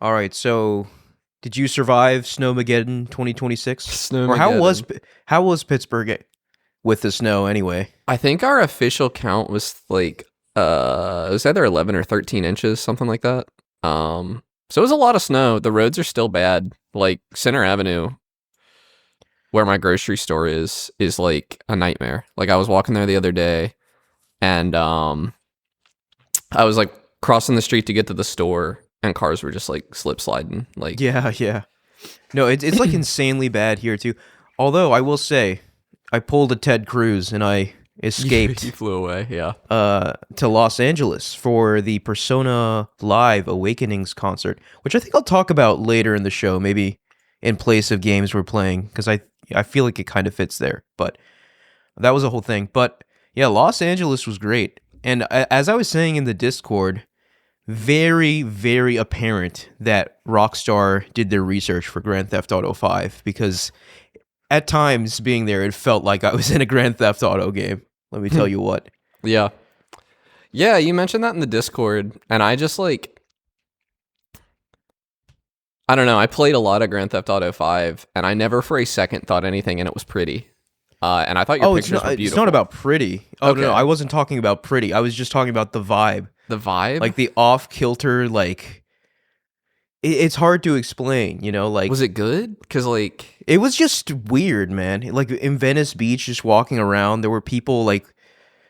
All right, so did you survive Snowmageddon 2026? Or Snowmageddon. how was Pittsburgh with the snow anyway? I think our official count was like it was either 11 or 13 inches, something like that. So it was a lot of snow. The roads are still bad. Like Center Avenue, where my grocery store is like a nightmare. Like I was walking there the other day, and I was like crossing the street to get to the store, and cars were just like slip sliding. Like Yeah, yeah. No, it's like insanely bad here too. Although I will say, I pulled a Ted Cruz and I you escaped flew away. Yeah. to Los Angeles for the Persona Live Awakenings concert, which I think I'll talk about later in the show, maybe in place of games we're playing, because I feel like it kind of fits there. But that was a whole thing. But yeah, Los Angeles was great. And as I was saying in the Discord, very, very apparent that Rockstar did their research for Grand Theft Auto 5, because at times being there, it felt like I was in a Grand Theft Auto game. Let me tell you what. Yeah. Yeah, you mentioned that in the Discord, and I just like I don't know, I played a lot of Grand Theft Auto 5, and I never for a second thought anything, and it was pretty. And I thought your pictures were beautiful. It's not about pretty. Oh, Okay. no, I wasn't talking about pretty. I was just talking about the vibe. The vibe? Like the off-kilter, like... It's hard to explain, you know? Like, was it good? Because, like... it was just weird, man. Like, in Venice Beach, just walking around, there were people, like...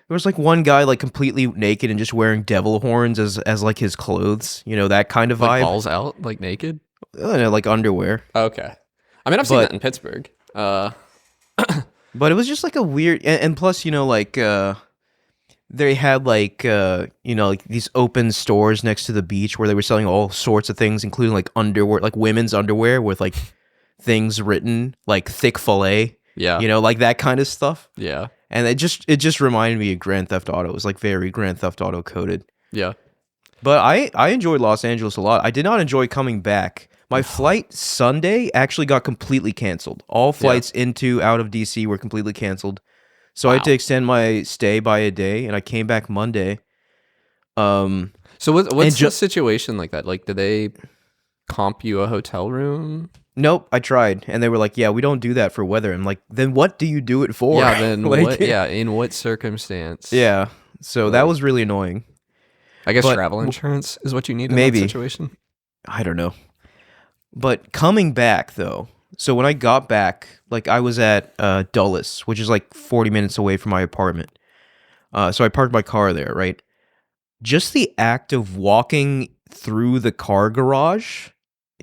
There was, like, one guy, like, completely naked and just wearing devil horns as like, his clothes. You know, that kind of like vibe. balls out? Like, naked? Like, underwear. Okay. I mean, I've seen that in Pittsburgh. But it was just like a weird, and plus, you know, like they had like you know, like these open stores next to the beach where they were selling all sorts of things, including like underwear, like women's underwear with like things written like thick fillet, Yeah. you know, like that kind of stuff. Yeah. And it just reminded me of Grand Theft Auto. It was like very Grand Theft Auto coded. Yeah. But I enjoyed Los Angeles a lot. I did not enjoy coming back. My flight Sunday actually got completely canceled. All flights out of DC were completely canceled. So I had to Wow. extend my stay by a day, and I came back Monday. So what's the situation like that? Like, do they comp you a hotel room? Nope, I tried, and they were like, "Yeah, we don't do that for weather." I'm like, "Then what do you do it for?" Yeah, then Like, what? Yeah, in what circumstance? yeah. So that was really annoying. I guess But- travel insurance is what you need in Maybe. that situation. I don't know. But coming back, though, so when I got back, like I was at Dulles, which is like 40 minutes away from my apartment. So I parked my car there, right? Just the act of walking through the car garage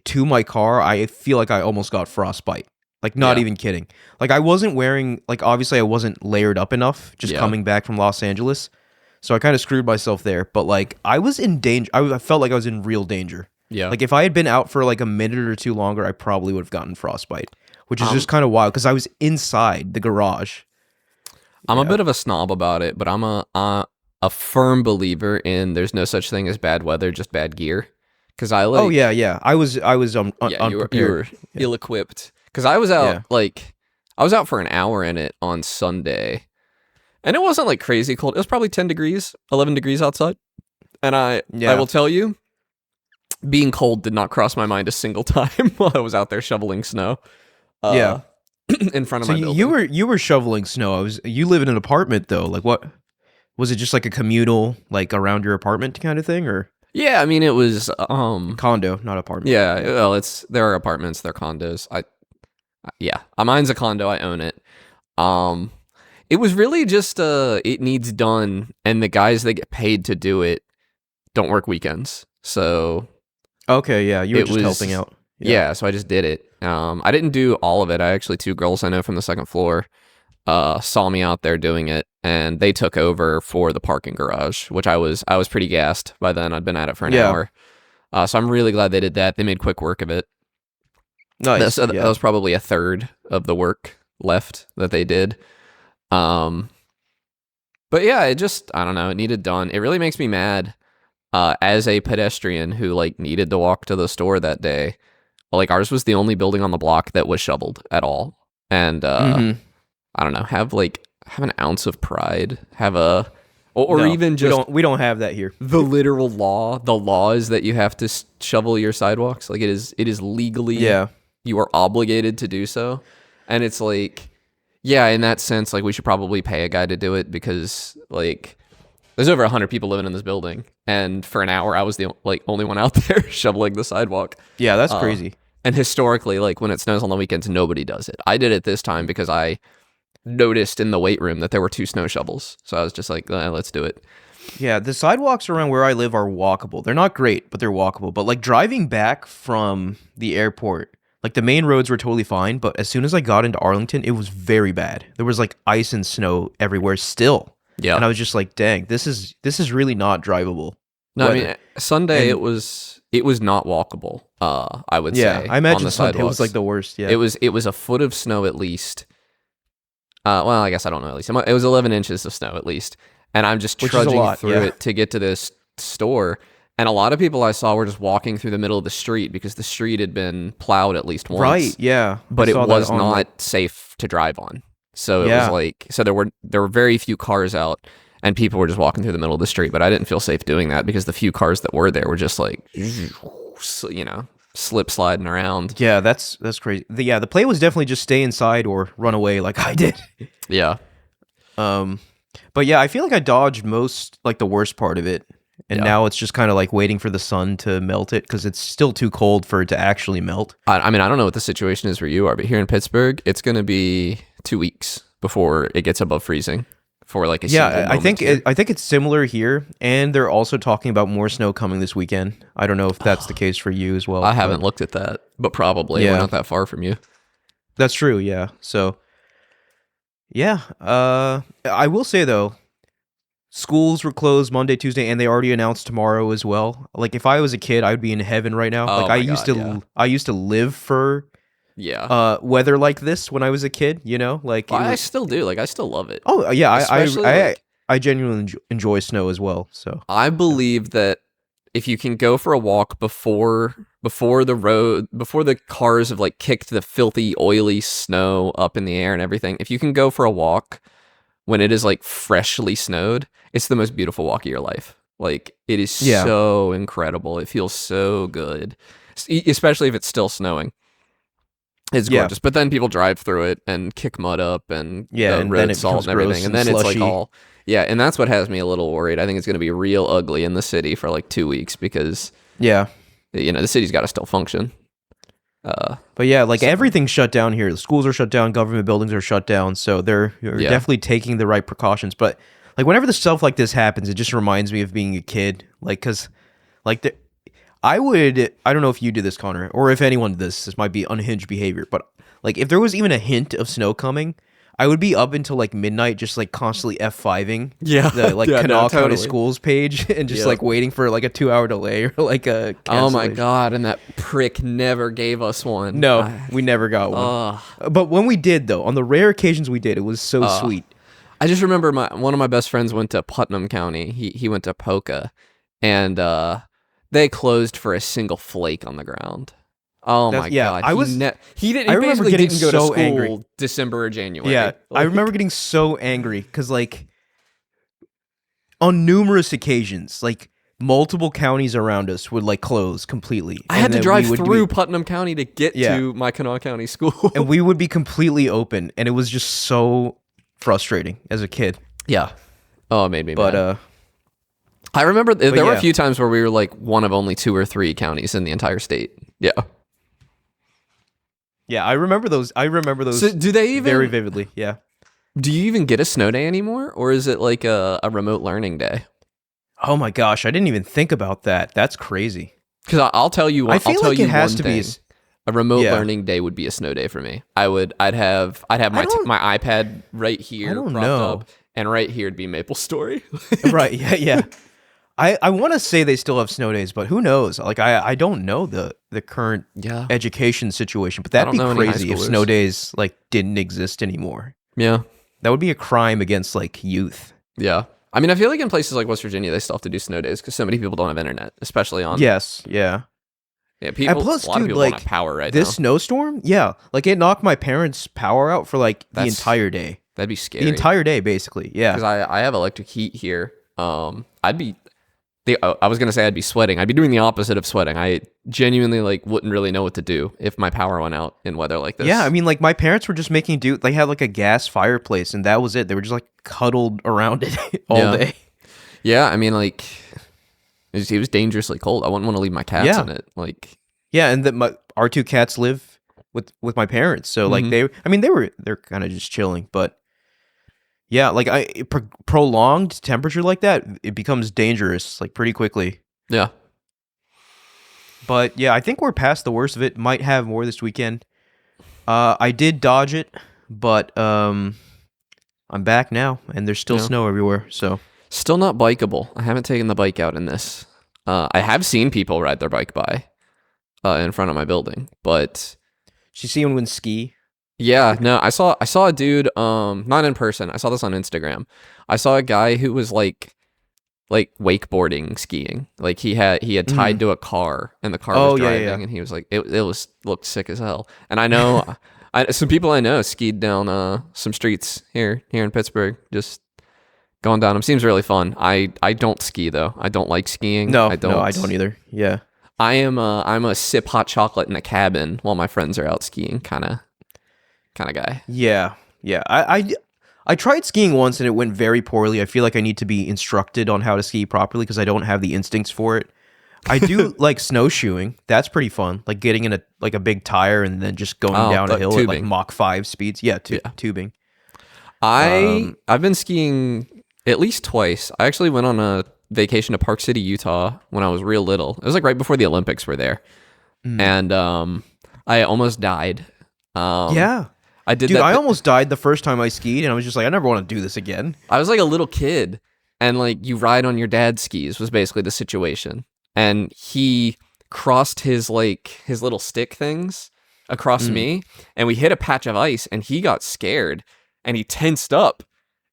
to my car, I feel like I almost got frostbite. Like, not Yeah. even kidding. Like, I wasn't wearing, like, obviously I wasn't layered up enough just Yeah. coming back from Los Angeles. So I kind of screwed myself there. But, like, I was in danger. I felt like I was in real danger. Yeah. Like, if I had been out for like a minute or two longer, I probably would have gotten frostbite, which is just kind of wild because I was inside the garage. I'm a bit of a snob about it, but I'm a firm believer in there's no such thing as bad weather, just bad gear. Because I like. Oh yeah, yeah. I was Yeah, you were unprepared. ill-equipped. Because I was out Yeah. I was out for an hour in it on Sunday, and it wasn't like crazy cold. It was probably 10 degrees, 11 degrees outside, and I will tell you, being cold did not cross my mind a single time while I was out there shoveling snow. Yeah. In front of So my building. you were shoveling snow. You live in an apartment though. Like, what was it? Just like a communal, like around your apartment kind of thing, or Yeah, I mean it was condo, not apartment? yeah, well there are apartments, there are condos. Mine's a condo, I own it. It was really just it needs done, and the guys that get paid to do it don't work weekends. So Okay, yeah. You were It just was- helping out. yeah, so I just did it. I didn't do all of it. I actually, two girls I know from the second floor saw me out there doing it, and they took over for the parking garage, which I was pretty gassed by then. I'd been at it for an Yeah. hour. So I'm really glad they did that. They made quick work of it. Nice. That yeah. was probably a third of the work left that they did. But yeah, I don't know, it needed done. It really makes me mad as a pedestrian who like needed to walk to the store that day. Like, ours was the only building on the block that was shoveled at all. And Mhm. I don't know, have an ounce of pride, have a or No, even just we don't have that here. the literal law. The law is that you have to shovel your sidewalks. Like it is legally, Yeah. you are obligated to do so. And it's like, yeah, in that sense, like we should probably pay a guy to do it because like there's over 100 people living in this building, and for an hour I was the only one out there shoveling the sidewalk. Yeah, that's crazy. And historically, like when it snows on the weekends, nobody does it. I did it this time because I noticed in the weight room that there were 2 snow shovels. So I was just like, let's do it. Yeah, the sidewalks around where I live are walkable. They're not great, but they're walkable. But like driving back from the airport, like the main roads were totally fine, but as soon as I got into Arlington, it was very bad. There was like ice and snow everywhere still. Yeah. And I was just like, dang, this is really not drivable. No, weather. I mean Sunday it was not walkable. I would say. Yeah, I imagine on the Sunday sidewalks. was like the worst. Yeah, It was a foot of snow at least. Well, I guess I don't know at least. It was 11 inches of snow at least, and I'm just Which is a trudging lot, through yeah. it to get to this store. And a lot of people I saw were just walking through the middle of the street because the street had been plowed at least once. right. Yeah, But I it saw was that on, not like- safe to drive on. So it Yeah. was like there were very few cars out, and people were just walking through the middle of the street. But I didn't feel safe doing that because the few cars that were there were just like, slip sliding around. Yeah, that's crazy. The play was definitely just stay inside or run away, like I did. Yeah. But yeah, I feel like I dodged most like the worst part of it, and Yeah. now it's just kind of like waiting for the sun to melt it because it's still too cold for it to actually melt. I mean, I don't know what the situation is where you are, but here in Pittsburgh, it's going to be 2 weeks before it gets above freezing for like a single Yeah, moment here. I think it's similar here, and they're also talking about more snow coming this weekend. I don't know if that's the case for you as well. I but- haven't looked at that, but probably Yeah. we're not that far from you. That's true, yeah. So, yeah. I will say, though, schools were closed Monday, Tuesday, and they already announced tomorrow as well. Like, if I was a kid, I would be in heaven right now. Oh Like, my God, yeah. I used to live for Yeah. weather like this when I was a kid, you know? Like, it I was- still do. Like, I still love it. oh, yeah, Especially, I genuinely enjoy snow as well, so. I believe that if you can go for a walk before the cars have like kicked the filthy, oily snow up in the air and everything, if you can go for a walk when it is like freshly snowed, it's the most beautiful walk of your life. Like it is Yeah. so incredible. It feels so good, especially if it's still snowing. It's Yeah. gorgeous. But then people drive through it and kick mud up and Yeah, the and road then it salt becomes and everything. gross And then and it's like slushy. all, yeah. And that's what has me a little worried. I think it's going to be real ugly in the city for like 2 weeks because, Yeah. the city's got to still function. But yeah, like everything's shut down here. The schools are shut down, government buildings are shut down, so they're Yeah. definitely taking the right precautions. But like whenever the stuff like this happens, it just reminds me of being a kid. Like, cause like I don't know if you do this, Connor, or if anyone did this. This might be unhinged behavior, but like if there was even a hint of snow coming, I would be up until like midnight, just like constantly F5ing Yeah. the like Yeah, no, Kanawha County totally. Schools page and just Yeah. like waiting for like a 2-hour delay or like a Oh my cancellation. God. And that prick never gave us one. No, we never got one. But when we did, though, on the rare occasions we did, it was so sweet. I just remember one of my best friends went to Putnam County. He went to Poca, and they closed for a single flake on the ground. Oh my God! He didn't. I He remember basically getting didn't go to so school angry. December or January. Yeah, I remember getting so angry because, like, on numerous occasions, like, multiple counties around us would, like, close completely. I had And to then drive we would through be- Putnam County to get Yeah. to my Kanawha County school. and we would be completely open, and it was just so frustrating as a kid. yeah. Oh, it made me But, mad. I remember there were a yeah. few times where we were like one of only 2 or 3 counties in the entire state. Yeah. yeah, I remember those. So do they even very vividly. Yeah. Do you even get a snow day anymore, or is it like a remote learning day? Oh my gosh, I didn't even think about that. That's crazy. Because I'll tell you, I feel I'll tell like you it has one to thing. be. A remote Yeah. learning day would be a snow day for me. I'd have my don't- my iPad right here, I don't propped know. up, and right here would be Maple Story. Right. Yeah. Yeah. I want to say they still have snow days, but who knows? Like I don't know the current Yeah. education situation, but that'd don't be know any high crazy if schoolers. snow days like didn't exist anymore. Yeah. That would be a crime against like youth. Yeah. I mean, I feel like in places like West Virginia, they still have to do snow days because so many people don't have internet, especially on. Yes. Yeah. Yeah. People. And plus, a lot of dude, people don't like have power right this now. snowstorm, yeah, like it knocked my parents' power out for like the That's entire day. That'd be scary. The entire day, basically. Because Yeah. I have electric heat here, I'd be I was gonna say I'd be sweating. I'd be doing the opposite of sweating. I genuinely like wouldn't really know what to do if my power went out in weather like this. Yeah, I mean, like my parents were just making do. They had like a gas fireplace, and that was it. They were just like cuddled around it all day. Yeah, I mean, like it was dangerously cold. I wouldn't want to leave my cats in it. Like, yeah, and our two cats live with my parents, so like they're kind of just chilling, but yeah, like prolonged temperature like that, it becomes dangerous like pretty quickly. Yeah. But yeah, I think we're past the worst of it. Might have more this weekend. I did dodge it, but I'm back now, and there's still snow everywhere. So still not bikeable. I haven't taken the bike out in this. I have seen people ride their bike by in front of my building, but did you see anyone ski? Yeah, no, I saw a dude, not in person. I saw this on Instagram. I saw a guy who was like wakeboarding skiing. Like he had tied to a car and the car was driving and he was like it looked sick as hell. And I know some people I know skied down some streets here in Pittsburgh, just going down them. Seems really fun. I don't ski though. I don't like skiing. No, I don't either. Yeah. I'm a sip hot chocolate in a cabin while my friends are out skiing kind of guy. Yeah. I tried skiing once and it went very poorly. I feel like I need to be instructed on how to ski properly because I don't have the instincts for it. I do like snowshoeing. That's pretty fun. Like getting in a big tire and then just going down a hill tubing. at like Mach 5 speeds. Yeah, tubing. I've been skiing at least twice. I actually went on a vacation to Park City, Utah when I was real little. It was like right before the Olympics were there. And I almost died. Yeah. I did Dude, that. I almost died the first time I skied, and I was just like, I never want to do this again. I was like a little kid, and like you ride on your dad's skis was basically the situation. And he crossed his little stick things across me, and we hit a patch of ice, and he got scared, and he tensed up,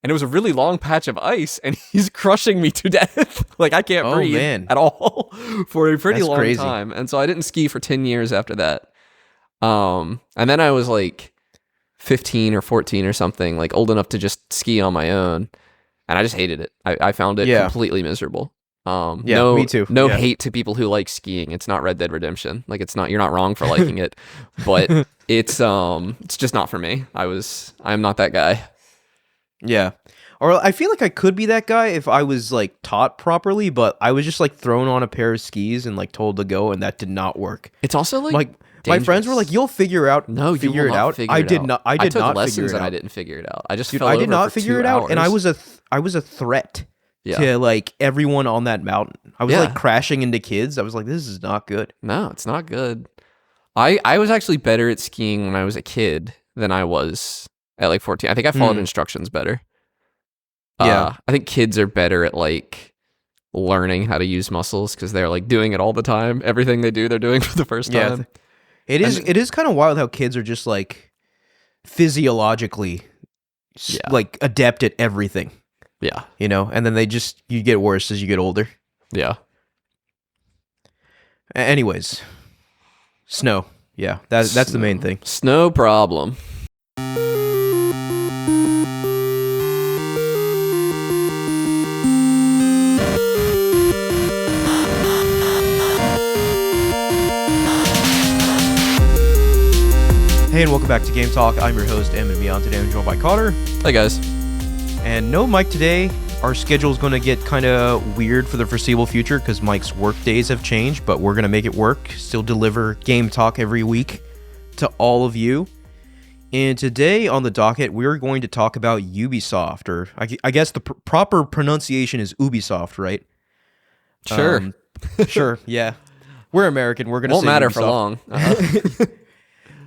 and it was a really long patch of ice, and he's crushing me to death. Like I can't breathe at all for a pretty long time. And so I didn't ski for 10 years after that. And then I was like 15 or 14 or something, like old enough to just ski on my own, and I just hated it. I found it completely miserable. Me too. No hate to people who like skiing. It's not Red Dead Redemption. Like you're not wrong for liking it, but it's just not for me. I'm not that guy. Yeah. Or I feel like I could be that guy if I was like taught properly, but I was just like thrown on a pair of skis and like told to go, and that did not work. It's also like my friends were like, "You'll figure out." No, you will not figure it out. I did not. I took lessons and I didn't figure it out. I just fell I over did not for figure 2 it out, hours. and I was a threat to like everyone on that mountain. I was like crashing into kids. I was like, "This is not good." No, it's not good. I was actually better at skiing when I was a kid than I was at like 14. I think I followed instructions better. I think kids are better at like learning how to use muscles because they're like doing it all the time. Everything they do, they're doing for the first time. It is kind of wild how kids are just like physiologically like adept at everything. Yeah. You know, and then you get worse as you get older. Yeah. Anyways, snow. Yeah, that's the main thing. Snow problem. Hey, and welcome back to Game Talk. I'm your host, Em, and beyond today I'm joined by Cotter. Hey, guys. And no Mike today. Our schedule is going to get kind of weird for the foreseeable future because Mike's work days have changed, but we're going to make it work. Still deliver Game Talk every week to all of you. And today on the docket, we're going to talk about Ubisoft, or I guess the proper pronunciation is Ubisoft, right? Sure. Sure, yeah. We're American. We're going to say Won't matter Ubisoft. for long. Uh-huh.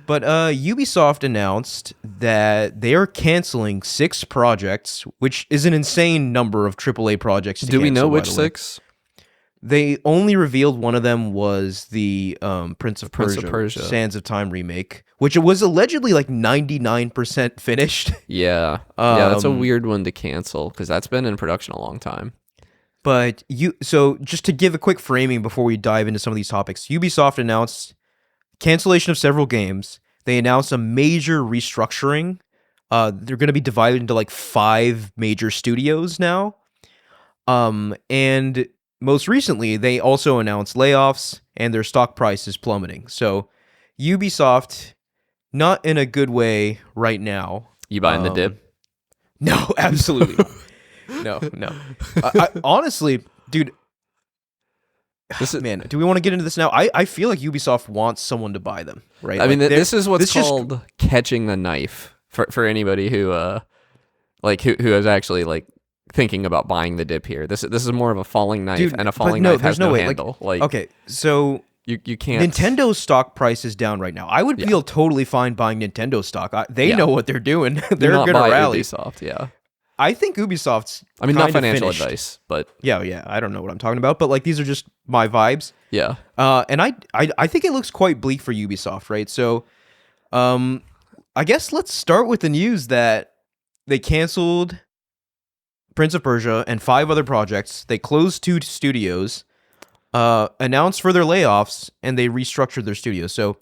But Ubisoft announced that they are canceling 6 projects, which is an insane number of AAA projects. Do we know which 6? They only revealed one of them was the Prince of Persia, Sands of Time remake, which it was allegedly like 99% finished. Yeah. Yeah, that's a weird one to cancel because that's been in production a long time. But so just to give a quick framing before we dive into some of these topics, Ubisoft announced cancellation of several games. They announced a major restructuring. They're going to be divided into like 5 major studios now. And most recently, they also announced layoffs and their stock price is plummeting. So Ubisoft, not in a good way right now. You buying the dip? No, absolutely not. No. Honestly, dude, man, do we want to get into this now? I feel like Ubisoft wants someone to buy them, right? I mean, Like, this is what's called catching the knife for anybody who who is actually like thinking about buying the dip here. This is more of a falling knife, dude, and a falling knife has no way. handle. Like okay, so you can't. Nintendo's stock price is down right now. I would feel totally fine buying Nintendo stock. They know what they're doing. They're going to rally. Ubisoft, yeah. I think Ubisoft's. I mean, not financial finished. advice, but yeah. I don't know what I'm talking about, but like these are just my vibes. Yeah. And I think it looks quite bleak for Ubisoft, right? So, I guess let's start with the news that they canceled Prince of Persia and 5 other projects. They closed 2 studios, announced further layoffs, and they restructured their studios. So,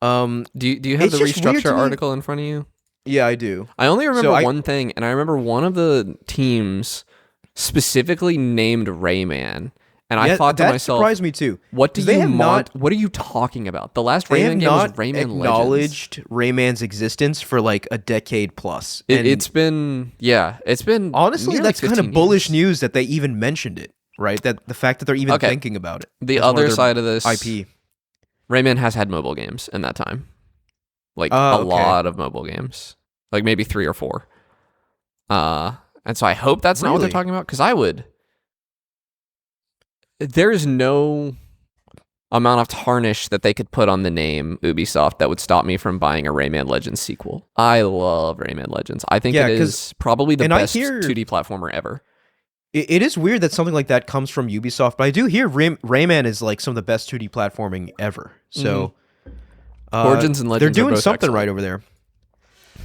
do you have the restructure article in front of you? Yeah, I do. I only remember one thing, and I remember one of the teams specifically named Rayman, and I thought to myself, that surprised me too. What do you want? What are you talking about? The last Rayman game was Rayman Legends. Acknowledged Rayman's existence for like a decade plus. It's been honestly, that's kind of bullish years. news that they even mentioned it, right? That the fact that they're even thinking about it. The other side of this IP, Rayman has had mobile games in that time. Like a lot of mobile games, like maybe 3 or 4. And so I hope that's not what they're talking about, because there's no amount of tarnish that they could put on the name Ubisoft that would stop me from buying a Rayman Legends sequel. I love Rayman Legends. I think it is probably the best 2D platformer ever. It is weird that something like that comes from Ubisoft, but I do hear Rayman is like some of the best 2D platforming ever. So. Origins and Legends, they're doing something right over there.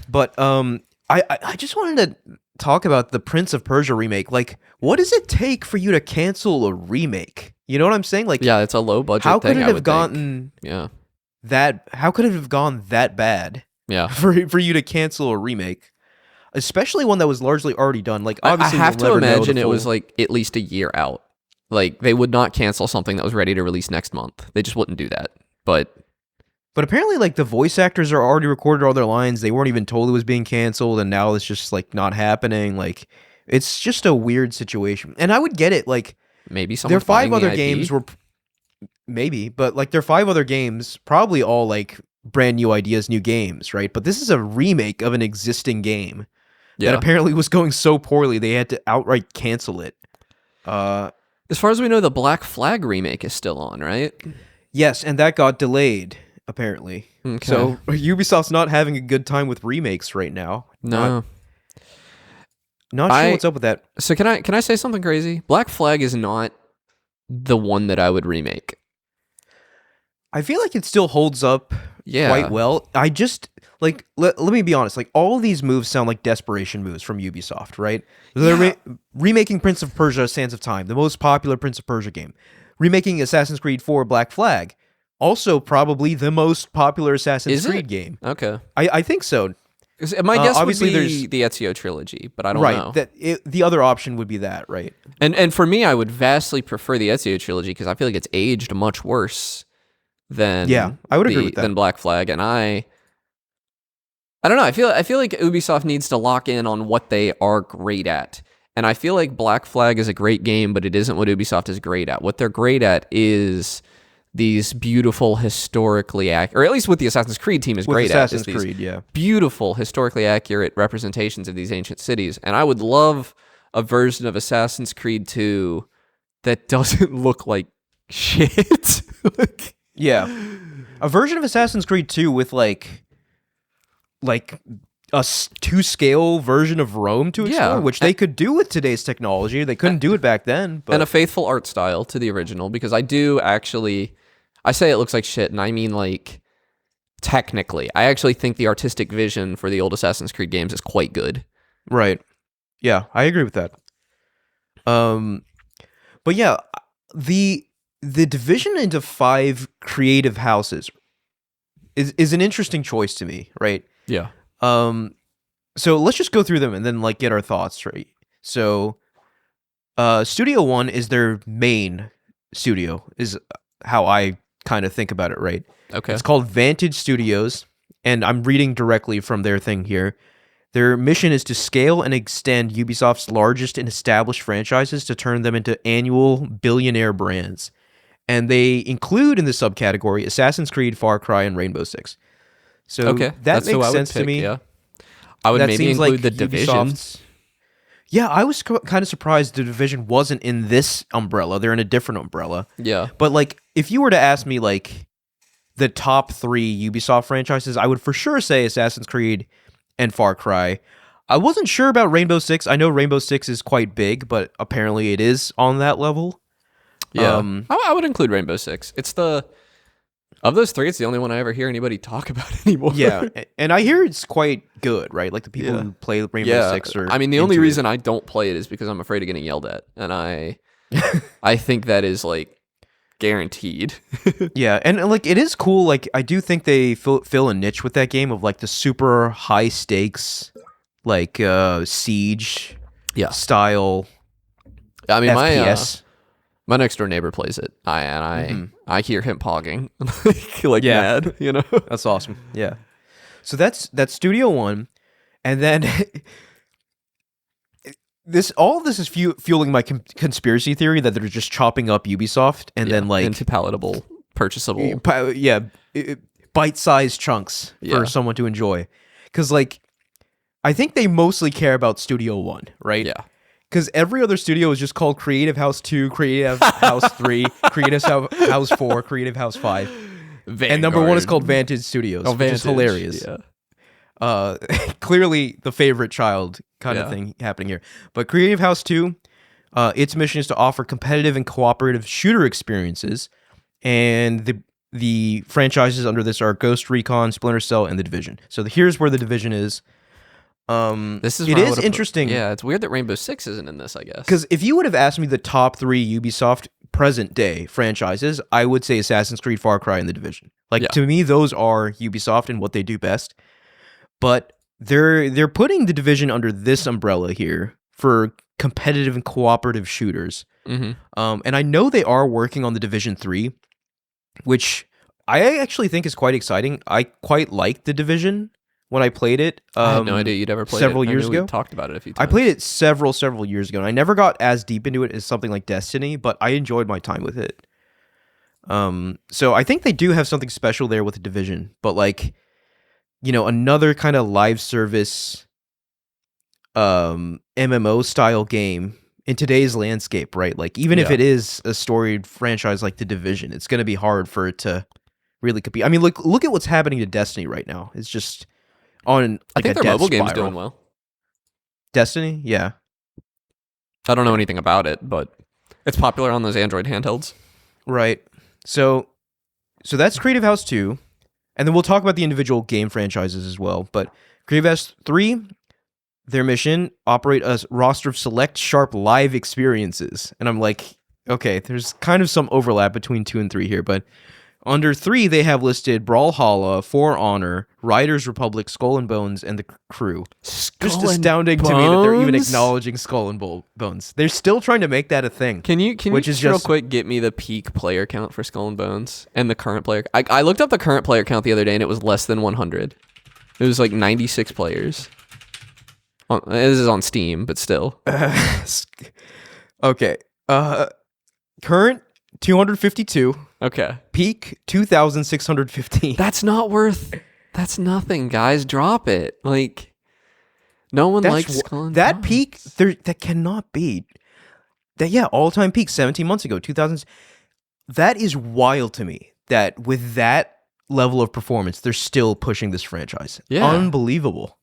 But I just wanted to talk about the Prince of Persia remake. Like, what does it take for you to cancel a remake? You know what I'm saying? Like, yeah, it's a low budget. How could it have gotten that? How could it have gone that bad? Yeah, for you to cancel a remake, especially one that was largely already done. Like, obviously, I have to imagine it was like at least a year out. Like, they would not cancel something that was ready to release next month. They just wouldn't do that. But apparently, like, the voice actors are already recorded all their lines. They weren't even told it was being canceled, and now it's just, like, not happening. Like, it's just a weird situation. And I would get it. Like, maybe their 5 other games were... Maybe, but, like, their 5 other games, probably all, like, brand new ideas, new games, right? But this is a remake of an existing game that apparently was going so poorly, they had to outright cancel it. As far as we know, the Black Flag remake is still on, right? Yes, and that got delayed. Apparently. Okay. So Ubisoft's not having a good time with remakes right now. No. Not sure what's up with that. So can I say something crazy? Black Flag is not the one that I would remake. I feel like it still holds up quite well. I just like let me be honest, like all these moves sound like desperation moves from Ubisoft, right? They're remaking Prince of Persia Sands of Time, the most popular Prince of Persia game. Remaking Assassin's Creed 4 Black Flag. Also, probably the most popular Assassin's Creed game. Okay. I think so. My guess obviously would be the Ezio trilogy, but I don't know. Right. The other option would be that, right? And for me, I would vastly prefer the Ezio trilogy because I feel like it's aged much worse than I would agree with that. Than Black Flag. And I don't know. I feel like Ubisoft needs to lock in on what they are great at. And I feel like Black Flag is a great game, but it isn't what Ubisoft is great at. What they're great at is these beautiful, historically accurate, or at least what the Assassin's Creed team is great at. Assassin's Creed, beautiful, historically accurate representations of these ancient cities. And I would love a version of Assassin's Creed 2 that doesn't look like shit. A version of Assassin's Creed 2 with like a to-scale version of Rome to explore, which they could do with today's technology. They couldn't do it back then. But. And a faithful art style to the original, because I do actually... I say it looks like shit, and I mean, like, technically. I actually think the artistic vision for the old Assassin's Creed games is quite good. Right. Yeah, I agree with that. But yeah, the division into 5 creative houses is an interesting choice to me, right? Yeah. So let's just go through them and then, like, get our thoughts, right? So Studio One is their main studio, is how I kind of think about it, right? Okay. It's called Vantage Studios, and I'm reading directly from their thing here. Their mission is to scale and extend Ubisoft's largest and established franchises to turn them into annual billionaire brands. And they include in the subcategory Assassin's Creed, Far Cry, and Rainbow Six. So Okay. that That's who makes I would sense to pick, me. Yeah. I would That maybe seems include like the Division. Ubisoft's. Yeah, I was kind of surprised the Division wasn't in this umbrella. They're in a different umbrella. Yeah. But like, if you were to ask me like the top 3 Ubisoft franchises, I would for sure say Assassin's Creed and Far Cry. I wasn't sure about Rainbow Six. I know Rainbow Six is quite big, but apparently it is on that level. Yeah. I would include Rainbow Six. It's of those 3, it's the only one I ever hear anybody talk about anymore. Yeah, and I hear it's quite good, right? Like the people who play Rainbow Six are. I mean, the only into reason it. I don't play it is because I'm afraid of getting yelled at, and I think that is like guaranteed. Yeah, and like it is cool. Like I do think they fill a niche with that game of like the super high stakes, like siege Yeah. style I mean, FPS. my next door neighbor plays it. I hear him pogging like Yeah. mad, you know. That's awesome. Yeah. So that's Studio One, and then all of this is fueling my conspiracy theory that they're just chopping up Ubisoft and then like into palatable, purchasable. bite-sized chunks Yeah. for someone to enjoy. Because like I think they mostly care about Studio One, right? Yeah. Because every other studio is just called Creative House 2, Creative House 3, Creative House 4, Creative House 5. And number 1 is called Vantage Studios, which is hilarious. Yeah. Clearly the favorite child kind of thing happening here. But Creative House 2, its mission is to offer competitive and cooperative shooter experiences. And the franchises under this are Ghost Recon, Splinter Cell, and The Division. So here's where The Division is. This is it is interesting. Yeah, it's weird that Rainbow Six isn't in this, I guess. Because if you would have asked me the top 3 Ubisoft present day franchises, I would say Assassin's Creed, Far Cry, and The Division. Like to me, those are Ubisoft and what they do best. But they're putting The Division under this umbrella here for competitive and cooperative shooters. Mm-hmm. And I know they are working on The Division 3, which I actually think is quite exciting. I quite liked The Division when I played it. I had no idea you'd ever played several it. years ago. We talked about it a few times. I played it several years ago, and I never got as deep into it as something like Destiny, but I enjoyed my time with it. So I think they do have something special there with The Division, but like, you know, another kind of live service MMO style game in today's landscape, right? Like even if it is a storied franchise like The Division, it's going to be hard for it to really compete. I mean, look at what's happening to Destiny right now. It's just on like I think a their mobile death game's spiral. doing well. Destiny, yeah. I don't know anything about it, but it's popular on those Android handhelds. Right. So that's Creative House 2, and then we'll talk about the individual game franchises as well. But Creative House 3, their mission, operate a roster of select sharp live experiences. And I'm like, okay, there's kind of some overlap between 2 and 3 here, but under 3, they have listed Brawlhalla, For Honor, Riders Republic, Skull and Bones, and The Crew. Just astounding to me that they're even acknowledging Skull and Bones. They're still trying to make that a thing. Can you just real quick get me the peak player count for Skull and Bones and the current player? I looked up the current player count the other day and it was less than 100. It was like 96 players. This is on Steam, but still. Okay. Current 252. Okay. Peak 2,615. That's nothing, guys. Drop it. Like, no one likes Skull and that Bones. peak. That cannot be. All-time peak 17 months ago, 2000. That is wild to me. That with that level of performance, they're still pushing this franchise. Yeah. Unbelievable.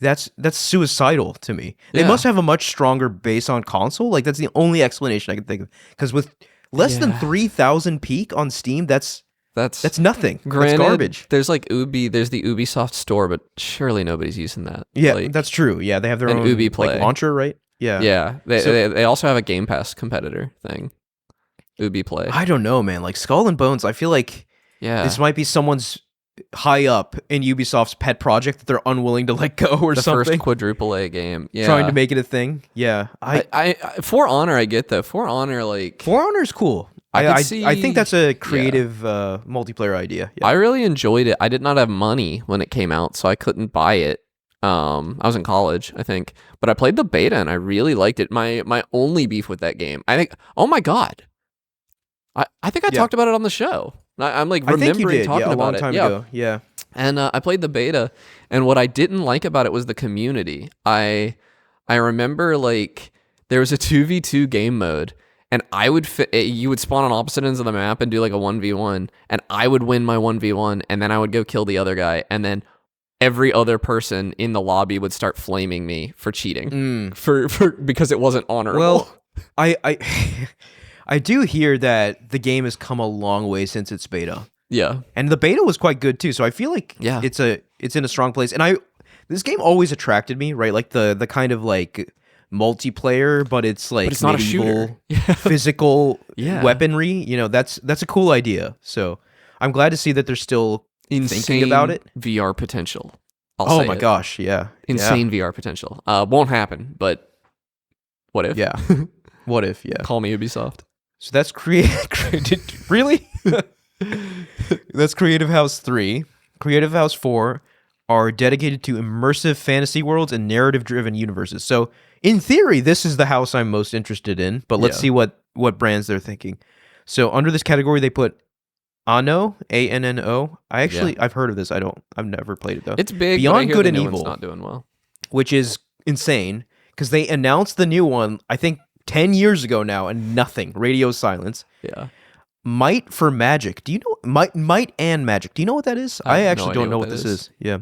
That's suicidal to me. They must have a much stronger base on console. Like that's the only explanation I can think of. Because with less than 3,000 peak on Steam, that's nothing. Granted, that's garbage. There's like there's the Ubisoft store, but surely nobody's using that. Yeah, like, that's true. Yeah, they have their own Ubi Play. like launcher, right? Yeah. Yeah. They also have a Game Pass competitor thing. Ubi Play. I don't know, man. Like Skull and Bones, I feel like this might be someone's high up in Ubisoft's pet project that they're unwilling to let go or The something. first quadruple A game. Yeah. Trying to make it a thing. Yeah. I For Honor, I get though. For Honor, like For Honor's cool. I think that's a creative multiplayer idea. Yeah. I really enjoyed it. I did not have money when it came out, so I couldn't buy it. I was in college, I think, but I played the beta and I really liked it. My only beef with that game, I think. Oh my god, I think I talked about it on the show. I'm like remembering talking a about long it. time ago. Yeah. And I played the beta, and what I didn't like about it was the community. I remember like there was a 2v2 game mode, and I would you would spawn on opposite ends of the map and do like a 1v1, and I would win my 1v1, and then I would go kill the other guy, and then every other person in the lobby would start flaming me for cheating for because it wasn't honorable. Well, I do hear that the game has come a long way since its beta. Yeah. And the beta was quite good too. So I feel like Yeah. it's in a strong place. And this game always attracted me, right? Like the kind of like multiplayer, but it's like it's not a medieval, shooter. physical Yeah. weaponry. You know, that's a cool idea. So I'm glad to see that they're still Insane thinking about it. VR potential. Oh my gosh, yeah. Insane VR potential. Won't happen, but what if? Yeah. What if, yeah. Call me Ubisoft. So that's really? That's Creative House 3. Creative House 4 are dedicated to immersive fantasy worlds and narrative-driven universes. So, in theory, this is the house I'm most interested in, but let's see what brands they're thinking. So, under this category, they put Anno, Anno. I've heard of this. I've never played it though. It's big. Beyond but I hear Good the and new Evil, one's not doing well. which is insane because they announced the new one, I think 10 years ago now, and nothing. Radio silence. Yeah. Might for Magic. Do you know Might and Magic? Do you know what that is? I have no actually idea don't know what what that this is. Yeah.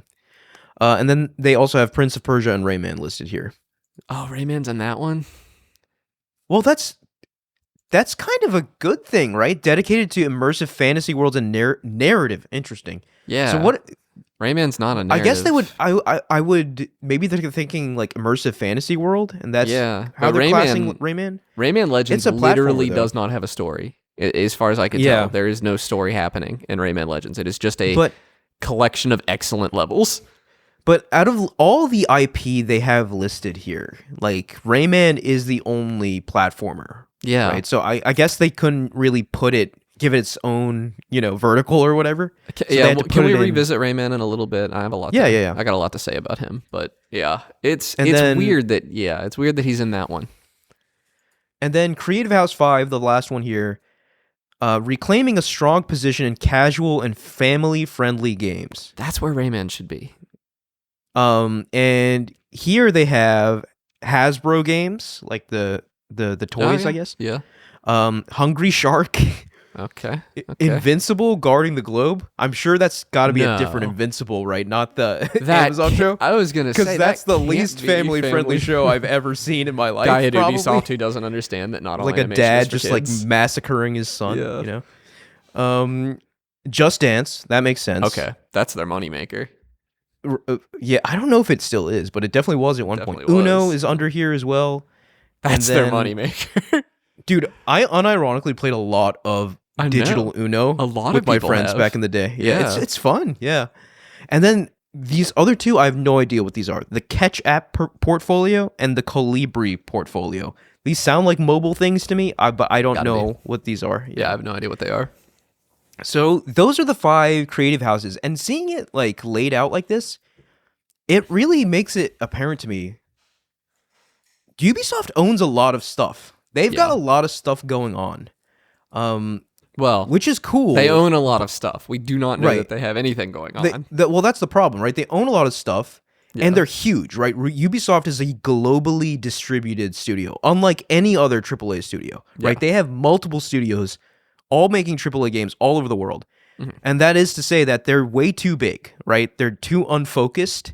And then they also have Prince of Persia and Rayman listed here. Oh, Rayman's in that one? Well, that's kind of a good thing, right? Dedicated to immersive fantasy worlds and narrative. Interesting. Yeah. So what? Rayman's not a narrative. I guess they would. I would maybe they're thinking like immersive fantasy world, and that's how but they're classing Rayman. Rayman Legends It's a platformer, literally though. does not have a story. As far as I can Yeah. tell, there is no story happening in Rayman Legends. It is just a But collection of excellent levels. But out of all the IP they have listed here, like Rayman is the only platformer. Yeah. Right. So I guess they couldn't really give it its own, vertical or whatever. So they had to Can put we it in- revisit Rayman in a little bit? I have a lot. Yeah. I got a lot to say about him, but yeah, it's then- weird that he's in that one. And then Creative House 5, the last one here, reclaiming a strong position in casual and family-friendly games. That's where Rayman should be. And here they have Hasbro games, like the toys, I guess. Yeah. Hungry Shark, Okay. Invincible, Guarding the Globe. I'm sure that's got to be a No. different Invincible, right? Not the That Amazon show. I was gonna say Because that's the can't least be family-friendly show I've ever seen in my life. Guy at probably. Ubisoft who doesn't understand that not all Like a animation dad is for just like kids. massacring his son. Yeah. Just Dance. That makes sense. Okay, that's their moneymaker. Yeah, I don't know if it still is, but it definitely was at one point. Definitely Uno was. is under here as well. That's And their then- moneymaker. Dude, I unironically played a lot of I know. digital Uno A lot with of my people friends have. back in the day. Yeah, Yeah. it's fun. Yeah. And then these other two, I have no idea what these are. The Catch app portfolio and the Colibri portfolio. These sound like mobile things to me, but I don't Gotta know what these are. Yeah, I have no idea what they are. So those are the 5 creative houses, and seeing it like laid out like this, it really makes it apparent to me. Ubisoft owns a lot of stuff. They've got Yeah. a lot of stuff going on, Well, which is cool. they own a lot of stuff. We do not know Right. that they have anything going on. Well, that's the problem, right? They own a lot of stuff, Yeah. and they're huge, right? Ubisoft is a globally distributed studio, unlike any other AAA studio, right? Yeah. They have multiple studios, all making AAA games all over the world. Mhm. And that is to say that they're way too big, right? They're too unfocused.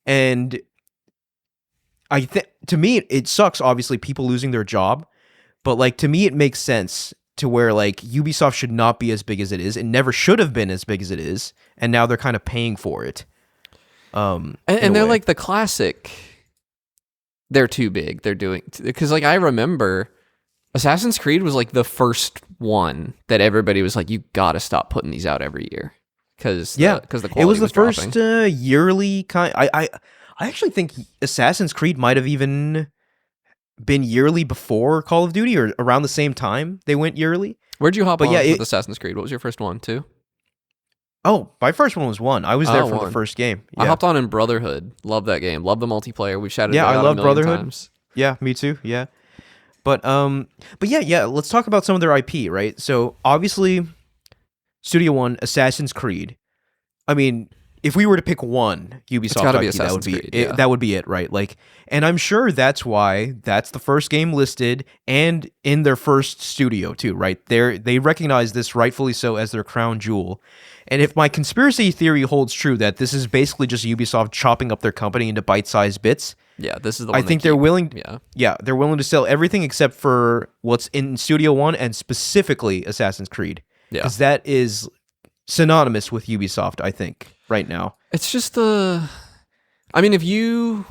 And I think, to me, it sucks, obviously, people losing their job. But, like, to me, it makes sense to where, like, Ubisoft should not be as big as it is. It never should have been as big as it is. And now they're kind of paying for it. And in a they're way. like the classic. They're too big. They're doing because like I remember, Assassin's Creed was like the first one that everybody was like, you gotta stop putting these out every year because Yeah, the it was quality the was dropping. first yearly kind. I actually think Assassin's Creed might have even been yearly before Call of Duty or around the same time they went yearly. Where'd you hop But yeah, on with Assassin's Creed? What was your first one? Two? my first one was 1. I was there Oh, from the one. first game. I Yeah. hopped on in Brotherhood. Love that game. Love the multiplayer. We've shouted Yeah, it I out a love million Brotherhood. times. Yeah, me too. Yeah. But yeah, let's talk about some of their IP, right? So, obviously Studio One, Assassin's Creed. I mean, if we were to pick one It's got Ubisoft to be IP, that would Assassin's be Creed. it, Yeah. that would be it, right? Like, and I'm sure that's why that's the first game listed and in their first studio too, right? They recognize this rightfully so as their crown jewel. And if my conspiracy theory holds true that this is basically just Ubisoft chopping up their company into bite-sized bits, Yeah, this is the I one think they're willing. Yeah. Yeah, they're willing to sell everything except for what's in Studio One and specifically Assassin's Creed, Yeah. because that is synonymous with Ubisoft, I think, right now. It's just the I mean, if you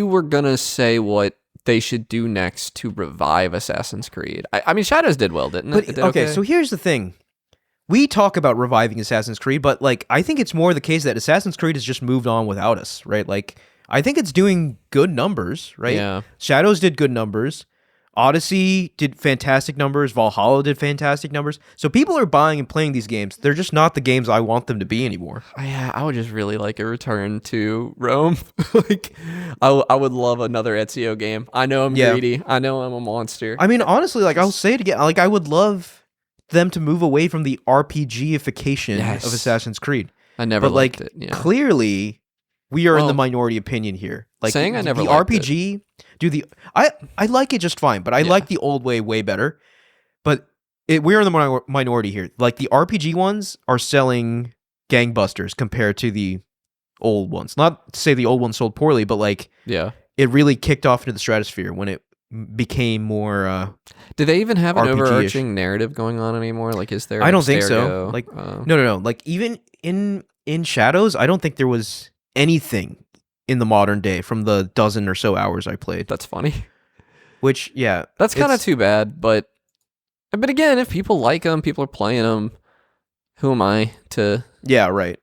were gonna say what they should do next to revive Assassin's Creed, I mean, Shadows did well, didn't it? But It did okay, so here's the thing. We talk about reviving Assassin's Creed, but like I think it's more the case that Assassin's Creed has just moved on without us, right? Like I think it's doing good numbers, right? Yeah. Shadows did good numbers. Odyssey did fantastic numbers. Valhalla did fantastic numbers. So people are buying and playing these games. They're just not the games I want them to be anymore. Yeah, I would just really like a return to Rome. Like, I would love another Ezio game. I know I'm greedy. I know I'm a monster. I mean, honestly, like I'll say it again. Like I would love them to move away from the RPGification of Assassin's Creed. I never liked like, it. Yeah. Clearly, we are in the minority opinion here. Like saying I never the liked RPG, I like it just fine, but I like the old way better. But we're in the minority here. Like the RPG ones are selling gangbusters compared to the old ones. Not to say the old ones sold poorly, but like it really kicked off into the stratosphere when it became more. Do they even have an RPG-ish. overarching narrative going on anymore? Like, is there? I don't think so. Like, no. Like even in Shadows, I don't think there was anything in the modern day from the dozen or so hours I played. That's funny. Which, yeah, that's kind of too bad. But again, if people like them, people are playing them. Who am I to? Yeah, right.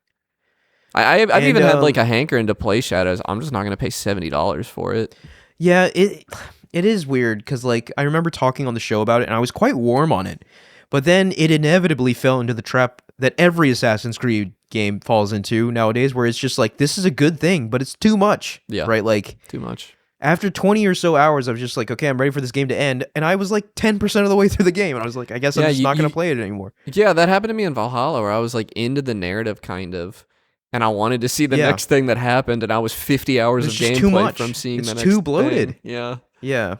I've even had like a hankering to play Shadows. I'm just not going to pay $70 for it. Yeah, it is weird because like I remember talking on the show about it and I was quite warm on it, but then it inevitably fell into the trap that every Assassin's Creed game falls into nowadays, where it's just like this is a good thing, but it's too much. Yeah, right. Like too much. After 20 or so hours, I was just like, okay, I'm ready for this game to end, and I was like 10% of the way through the game, and I was like, I guess I'm just not going to play it anymore. Yeah, that happened to me in Valhalla, where I was like into the narrative kind of. And I wanted to see the next thing that happened, and I was 50 hours of gameplay from seeing the next thing. It's too bloated. Yeah. Yeah.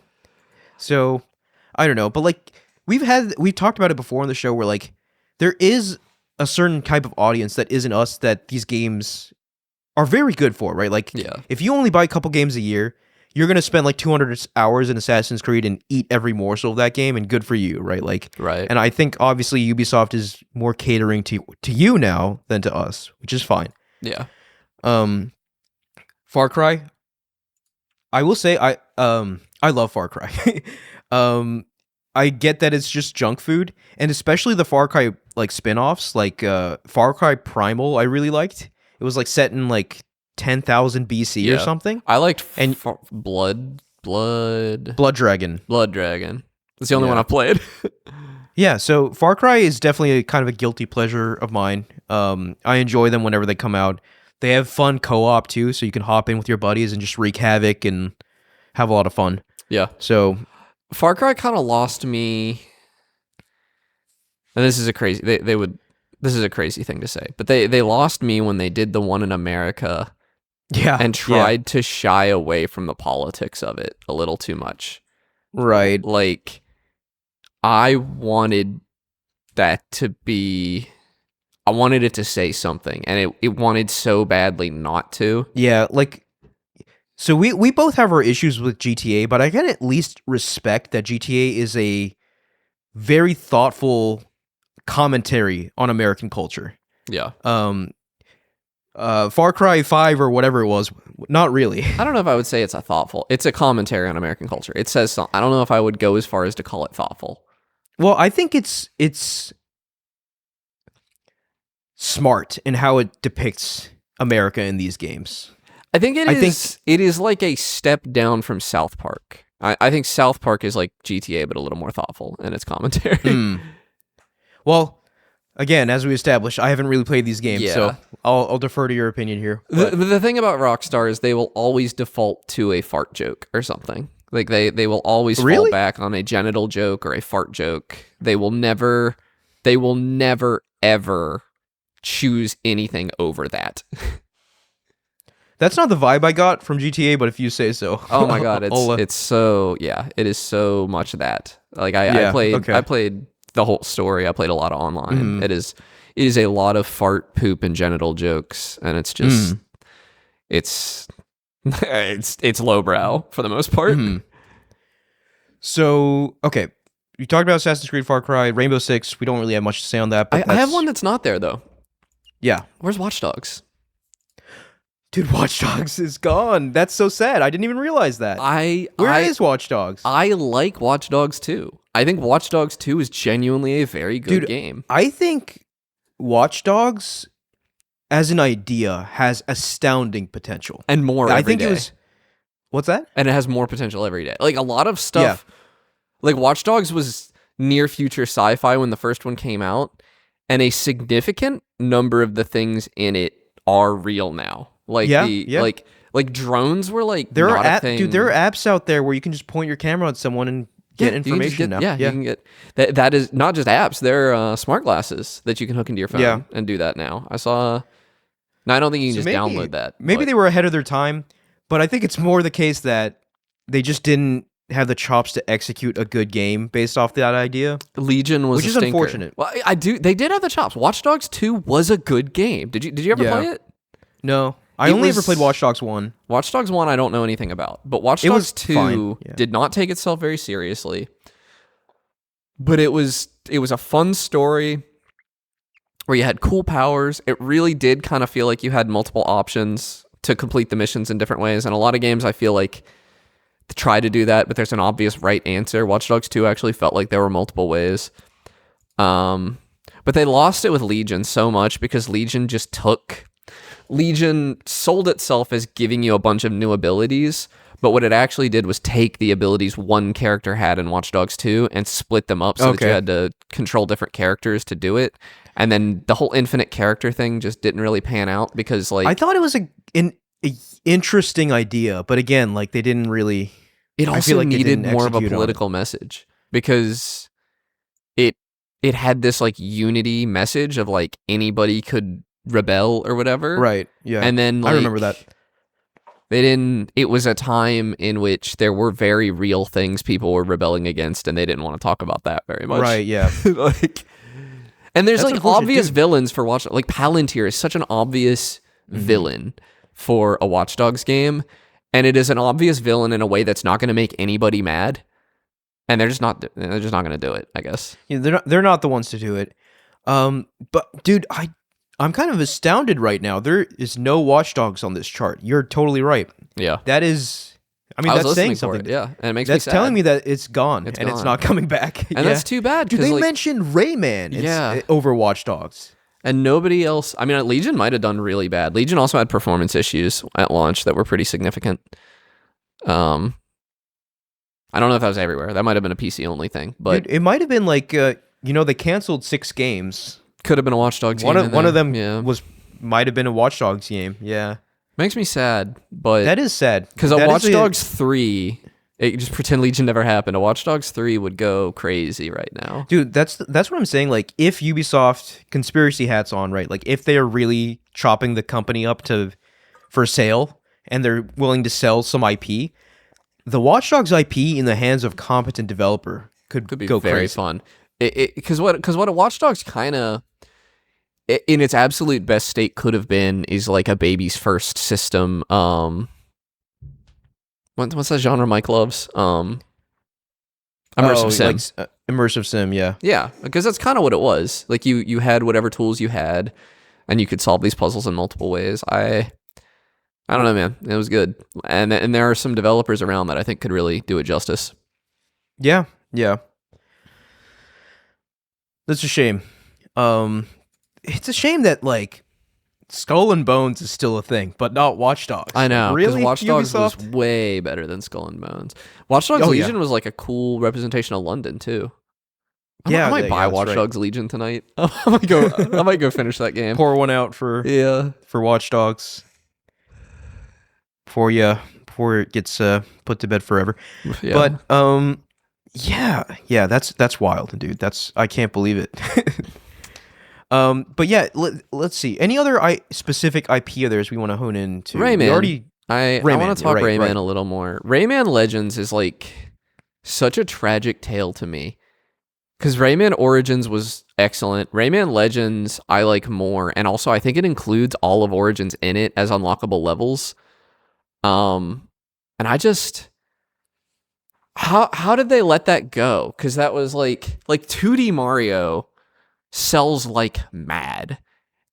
So, I don't know. But, like, we've talked about it before on the show where, like, there is a certain type of audience that isn't us that these games are very good for, right? Like, if you only buy a couple games a year, you're going to spend, like, 200 hours in Assassin's Creed and eat every morsel of that game, and good for you, right? Like, right. And I think, obviously, Ubisoft is more catering to you now than to us, which is fine. Yeah. Far Cry. I will say I love Far Cry. I get that it's just junk food, and especially the Far Cry like spin-offs, like Far Cry Primal I really liked. It was like set in like 10,000 BC or something. I liked Blood Dragon. That's the only one I played. Yeah, so Far Cry is definitely a kind of a guilty pleasure of mine. I enjoy them whenever they come out. They have fun co-op too, so you can hop in with your buddies and just wreak havoc and have a lot of fun. Yeah. So Far Cry kind of lost me. And this is a crazy this is a crazy thing to say, but they lost me when they did the one in America. Yeah. And tried to shy away from the politics of it a little too much. Right. Like I wanted that to be I wanted it to say something, and it wanted so badly not to. Yeah, like so we both have our issues with GTA, but I can at least respect that GTA is a very thoughtful commentary on American culture. Yeah. Far Cry 5 or whatever it was, not really. I don't know if I would say it's it's a commentary on American culture. It says something. I don't know if I would go as far as to call it thoughtful. Well, I think it's smart in how it depicts America in these games. I think it is like a step down from South Park. I think South Park is like GTA, but a little more thoughtful in its commentary. Well, again, as we established, I haven't really played these games, Yeah. so I'll defer to your opinion here. The thing about Rockstar is they will always default to a fart joke or something. Like they will always fall back on a genital joke or a fart joke. They will never ever choose anything over that. That's not the vibe I got from GTA, but if you say so. Oh my god, it's so it is so much that. Like I played the whole story. I played a lot of online. It is a lot of fart, poop, and genital jokes, and it's just it's lowbrow for the most part. So okay, you talked about Assassin's Creed, Far Cry, Rainbow Six. We don't really have much to say on that. But I have one that's not there though. Yeah, where's Watch Dogs? Dude, Watch Dogs is gone. That's so sad. I didn't even realize that. Where is Watch Dogs? I like Watch Dogs 2. I think Watch Dogs 2 is genuinely a very good game. I think Watch Dogs, as an idea, has astounding potential. And more every day. What's that? And it has more potential every day. Like, a lot of stuff... Yeah. Like, Watch Dogs was near future sci-fi when the first one came out, and a significant number of the things in it are real now. Like like drones were like there not are a thing. Dude, there are apps out there where you can just point your camera at someone and get information now. You can get that is not just apps. There are smart glasses that you can hook into your phone and do that now. I saw. Now I don't think you can just download that. Maybe they were ahead of their time, but I think it's more the case that they just didn't have the chops to execute a good game based off that idea. Legion was which is unfortunate. Well, they did have the chops. Watch Dogs 2 was a good game. Did you ever play it? No. I only ever played Watch Dogs 1. Watch Dogs 1 I don't know anything about, but Watch Dogs 2 did not take itself very seriously. But it was a fun story where you had cool powers. It really did kind of feel like you had multiple options to complete the missions in different ways, and a lot of games I feel like try to do that, but there's an obvious right answer. Watch Dogs 2 actually felt like there were multiple ways. But they lost it with Legion so much because Legion sold itself as giving you a bunch of new abilities, but what it actually did was take the abilities one character had in Watch Dogs 2 and split them up so that you had to control different characters to do it. And then the whole infinite character thing just didn't really pan out because, like... I thought it was an interesting idea, but again, like, they didn't really... It also needed more of a political message because it had this, like, unity message of, like, anybody could rebel or whatever. Right, yeah. And then, like, I remember that. It was a time in which there were very real things people were rebelling against, and they didn't want to talk about that very much. Right, yeah. And there's like obvious villains for Watch Dogs. Like Palantir is such an obvious villain for a Watch Dogs game, and it is an obvious villain in a way that's not going to make anybody mad. And they're just not going to do it, I guess. Yeah, they're not the ones to do it. But dude, I'm kind of astounded right now. There is no Watch Dogs on this chart. You're totally right. Yeah. That is... I mean, that's saying something. Yeah, and it makes me sad. That's telling me that it's gone, and it's not coming back. And that's too bad. Dude, they mentioned Rayman over Watch Dogs. And nobody else... I mean, Legion might have done really bad. Legion also had performance issues at launch that were pretty significant. I don't know if that was everywhere. That might have been a PC-only thing. But it might have been like, they canceled 6 games. Could have been a Watch Dogs game. One of them might have been a Watch Dogs game, yeah. Makes me sad, but... That is sad. Because a Watch Dogs 3... just pretend Legion never happened. A Watch Dogs 3 would go crazy right now. Dude, that's what I'm saying. Like, if Ubisoft, conspiracy hats on, right? Like, if they are really chopping the company up for sale, and they're willing to sell some IP, the Watch Dogs IP in the hands of competent developer could be go very crazy. Fun. Because what a Watch Dogs kind of... in its absolute best state could have been is like a baby's first system. What's that genre Mike loves? Immersive sim. Like, immersive sim, yeah. Yeah, because that's kind of what it was. Like you had whatever tools you had, and you could solve these puzzles in multiple ways. I don't know, man. It was good, and there are some developers around that I think could really do it justice. Yeah. That's a shame. it's a shame that like Skull and Bones is still a thing, but not Watch Dogs. I know, because Really, Watch Dogs was Ubisoft? way better than Skull and Bones. Watch Dogs Oh, Legion yeah. was like a cool representation of London too. I Yeah, might buy that's Watch right. Dogs Legion tonight. I might go finish that game. Pour one out for Yeah. Watch Dogs before it gets put to bed forever. Yeah. But yeah, that's wild, dude. I can't believe it. But yeah, let's see. Any other specific IP of theirs we want to hone into? Rayman. I Rayman, want to talk right, Rayman right. a little more. Rayman Legends is like such a tragic tale to me. Because Rayman Origins was excellent. Rayman Legends I like more, and also I think it includes all of Origins in it as unlockable levels. And I just how did they let that go? Because that was like 2D Mario sells like mad.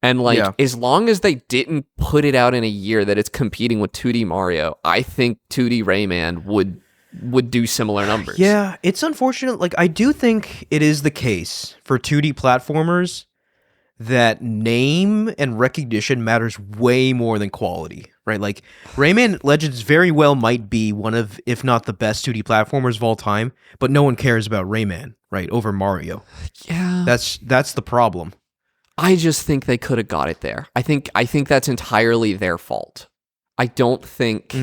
And like Yeah. as long as they didn't put it out in a year that it's competing with 2D Mario, I think 2D Rayman would do similar numbers. Yeah, it's unfortunate. Like, I do think it is the case for 2D platformers that name and recognition matters way more than quality, right? Like, Rayman Legends very well might be one of, if not the best 2D platformers of all time, but no one cares about Rayman, right, over Mario. Yeah. That's the problem. I just think they could have got it there. I think that's entirely their fault. I don't think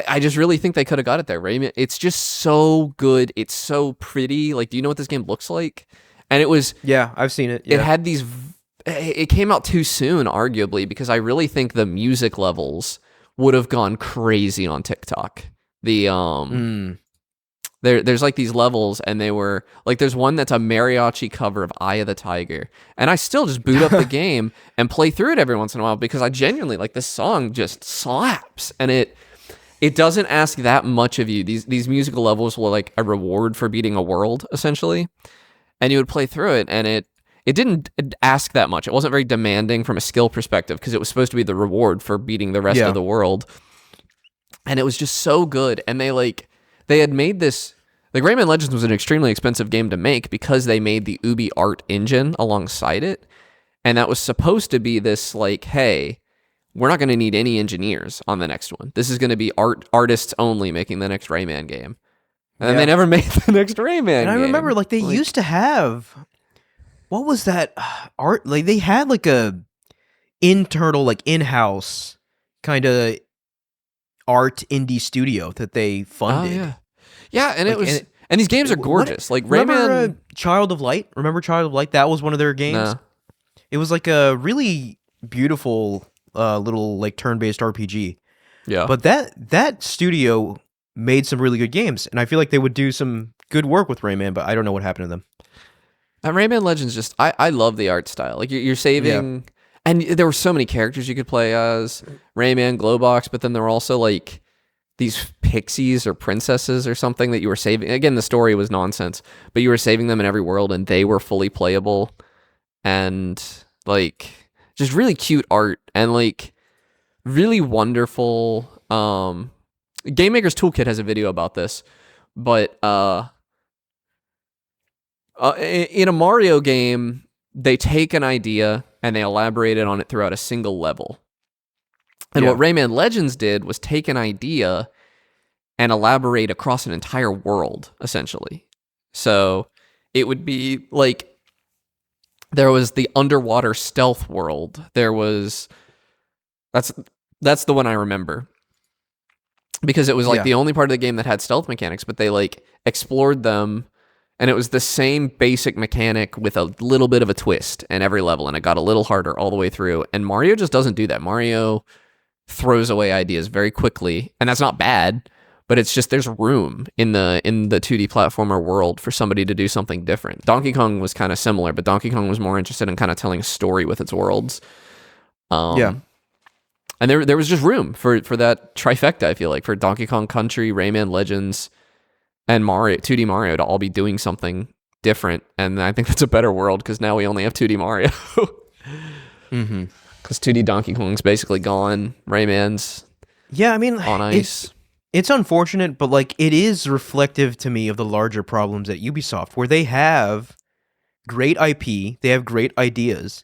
I just really think they could have got it there. Rayman, it's just so good. It's so pretty. Like, do you know what this game looks like? And it was Yeah, I've seen it. Yeah. it had these it came out too soon, arguably, because I really think the music levels would have gone crazy on TikTok. The there's like these levels, and they were like, there's one that's a mariachi cover of Eye of the Tiger, and I still just boot up the game and play through it every once in a while because I genuinely like this song just slaps, and it doesn't ask that much of you. These musical levels were like a reward for beating a world, essentially, and you would play through it, and it didn't ask that much. It wasn't very demanding from a skill perspective because it was supposed to be the reward for beating the rest of the world, and it was just so good. And they had made this, like, Rayman Legends was an extremely expensive game to make because they made the Ubi art engine alongside it, and that was supposed to be this like, hey, we're not going to need any engineers on the next one. This is going to be artists only making the next Rayman game. And then they never made the next Rayman game. And I remember, like, they used to have, what was that art? Like, they had like a internal, like, in-house kind of art indie studio that they funded. Oh, yeah. Yeah, and Like, it was, and these games are gorgeous. Like, remember Rayman. Child of Light? Remember Child of Light? That was one of their games. No. It was like a really beautiful little like turn-based RPG. Yeah. But that studio made some really good games, and I feel like they would do some good work with Rayman, but I don't know what happened to them. And Rayman Legends just, I love the art style. Like, you're saving, and there were so many characters you could play as. Rayman, Glowbox, but then there were also like these pixies or princesses or something that you were saving. Again, the story was nonsense, but you were saving them in every world, and they were fully playable, and like just really cute art, and like really wonderful. Game Maker's Toolkit has a video about this, but in a Mario game, they take an idea and they elaborated on it throughout a single level. And what Rayman Legends did was take an idea and elaborate across an entire world, essentially. So it would be like, there was the underwater stealth world. There was, that's the one I remember, because it was like the only part of the game that had stealth mechanics, but they like explored them, and it was the same basic mechanic with a little bit of a twist in every level, and it got a little harder all the way through. And Mario just doesn't do that. Mario throws away ideas very quickly, and that's not bad, but it's just there's room in the 2D platformer world for somebody to do something different. Donkey Kong was kind of similar, but Donkey Kong was more interested in kind of telling a story with its worlds. And there was just room for that trifecta, I feel like, for Donkey Kong Country, Rayman Legends, and Mario, 2D Mario, to all be doing something different. And I think that's a better world, because now we only have 2D Mario. Because 2D Donkey Kong's basically gone. Rayman's I mean, on ice. It's unfortunate, but like, it is reflective to me of the larger problems at Ubisoft, where they have great IP, they have great ideas,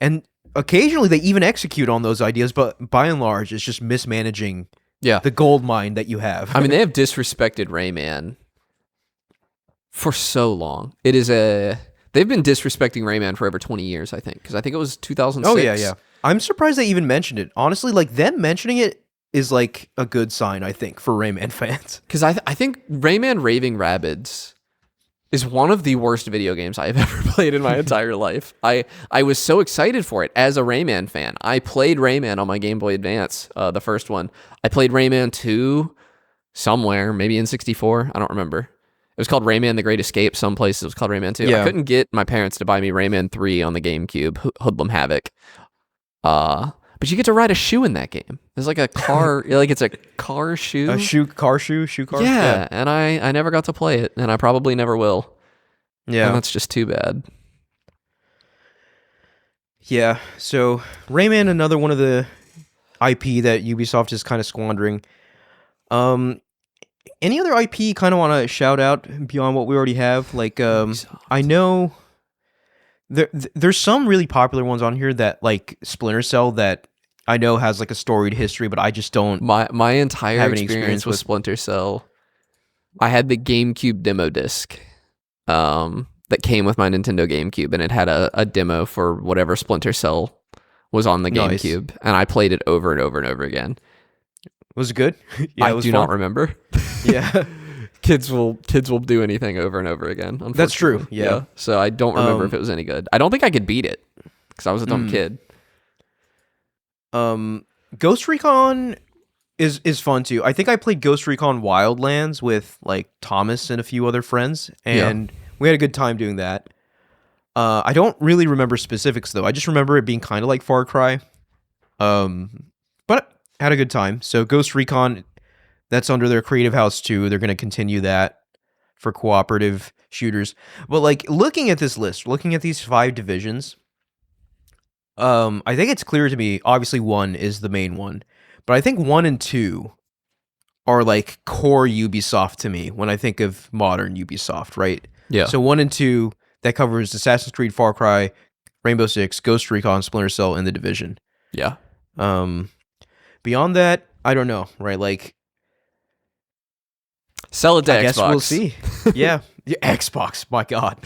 and occasionally they even execute on those ideas, but by and large, it's just mismanaging Yeah. the gold mine that you have. I mean, they have disrespected Rayman for so long. They've been disrespecting Rayman for over 20 years, I think, because I think it was 2006. Oh yeah. I'm surprised they even mentioned it. Honestly, like them mentioning it is like a good sign, I think, for Rayman fans. Because I think Rayman Raving Rabbids is one of the worst video games I have ever played in my entire life. I was so excited for it as a Rayman fan. I played Rayman on my Game Boy Advance, the first one. I played Rayman 2 somewhere, maybe in 64. I don't remember. It was called Rayman The Great Escape. Some places it was called Rayman 2. Yeah. I couldn't get my parents to buy me Rayman 3 on the GameCube, Hoodlum Havoc. But you get to ride a shoe in that game. It's like a car, like it's a car shoe. Shoe car. Yeah, and I never got to play it, and I probably never will. Yeah. And that's just too bad. Yeah. So Rayman, another one of the IP that Ubisoft is kind of squandering. Any other IP you kind of want to shout out beyond what we already have? Like, I know there's some really popular ones on here that like Splinter Cell that I know has like a storied history, but I just don't. My entire have any experience with with Splinter Cell, I had the GameCube demo disc that came with my Nintendo GameCube, and it had a demo for whatever Splinter Cell was on the Nice. GameCube, and I played it over and over and over again. Was it good? Yeah, I it was do fun. not remember. Yeah. Kids will do anything over and over again. That's true, unfortunately. yeah. So I don't remember if it was any good. I don't think I could beat it because I was a dumb kid. Ghost Recon is fun too. I think I played Ghost Recon Wildlands with like Thomas and a few other friends, and we had a good time doing that. I don't really remember specifics though. I just remember it being kind of like Far Cry. But had a good time. So Ghost Recon, that's under their Creative House too. They're going to continue that for cooperative shooters. But like looking at this list, looking at these 5 divisions, I think it's clear to me, obviously 1 is the main one, but I think 1 and 2 are like core Ubisoft to me when I think of modern Ubisoft, right? Yeah. So 1 and 2, that covers Assassin's Creed, Far Cry, Rainbow Six, Ghost Recon, Splinter Cell, and The Division. Yeah. Beyond that, I don't know, right? Like, Sell it to I Xbox. guess we'll see. Yeah. Xbox, my God,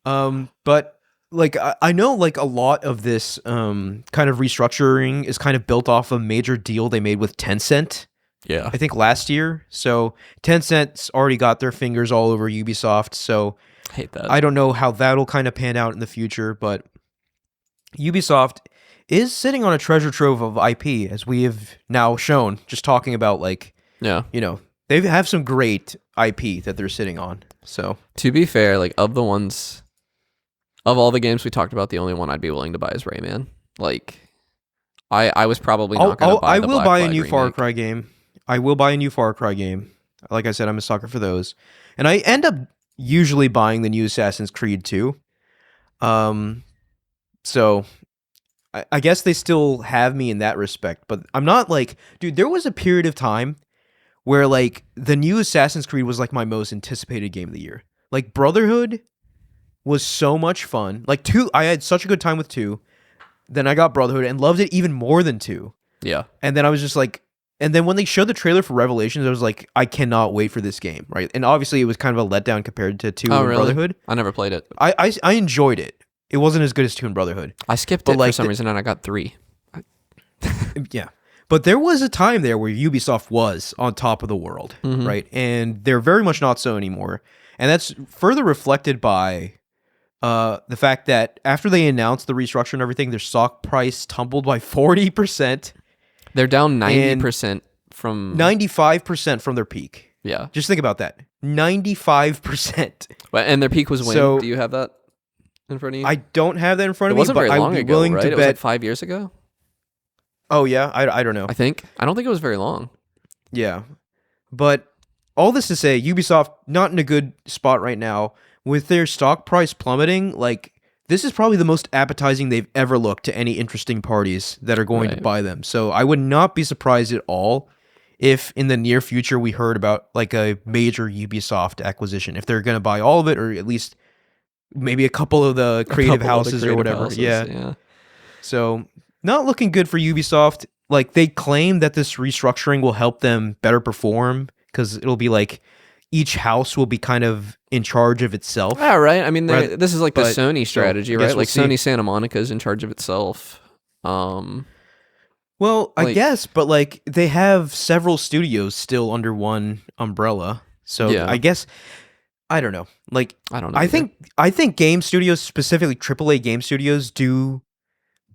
no. But like I know like a lot of this kind of restructuring is kind of built off a major deal they made with Tencent, Yeah. I think last year. So Tencent's already got their fingers all over Ubisoft. So Hate that. I don't know how that'll kind of pan out in the future, but Ubisoft is sitting on a treasure trove of IP, as we have now shown, just talking about like, Yeah. you know, they have some great IP that they're sitting on. So To be fair, like of all the games we talked about, the only one I'd be willing to buy is Rayman. Like, I was probably not going to buy. I the will Black buy a Flag new Far remake. Cry game. I will buy a new Far Cry game. Like I said, I'm a sucker for those, and I end up usually buying the new Assassin's Creed too. So I guess they still have me in that respect, but I'm not like, dude. There was a period of time where like the new Assassin's Creed was like my most anticipated game of the year. Like Brotherhood was so much fun. Like 2, I had such a good time with 2. Then I got Brotherhood and loved it even more than 2. Yeah. And then I was just like, and then when they showed the trailer for Revelations, I was like, I cannot wait for this game, right? And obviously it was kind of a letdown compared to 2 Oh, and really? Brotherhood. I never played it. I enjoyed it. It wasn't as good as 2 and Brotherhood. I skipped But it like for some reason, and I got 3. Yeah. But there was a time there where Ubisoft was on top of the world, right? And they're very much not so anymore. And that's further reflected by the fact that after they announced the restructure and everything, their stock price tumbled by 40%, They're down 90% from 95% from their peak. Yeah. Just think about that. 95%. And their peak was when? So- Do you have that in front of you? I don't have that in front it of me, wasn't but very I long would be ago, willing right? to It was like bet. 5 years ago, Oh, yeah? I don't know. I think. I don't think it was very long. Yeah. But all this to say, Ubisoft not in a good spot right now. With their stock price plummeting, like, this is probably the most appetizing they've ever looked to any interesting parties that are going to Right. buy them. So I would not be surprised at all if in the near future we heard about like a major Ubisoft acquisition. If they're going to buy all of it, or at least maybe a couple of the creative houses or whatever. Yeah. So not looking good for Ubisoft. Like they claim that this restructuring will help them better perform because it'll be like each house will be kind of in charge of itself. Yeah, right. I mean, this is like the but- Sony strategy, so I guess right? we'll Like see. Sony Santa Monica is in charge of itself. Well, I like- guess, but like they have several studios still under one umbrella. So Yeah. I guess I don't know. Like I don't know. I either. think game studios, specifically AAA game studios, do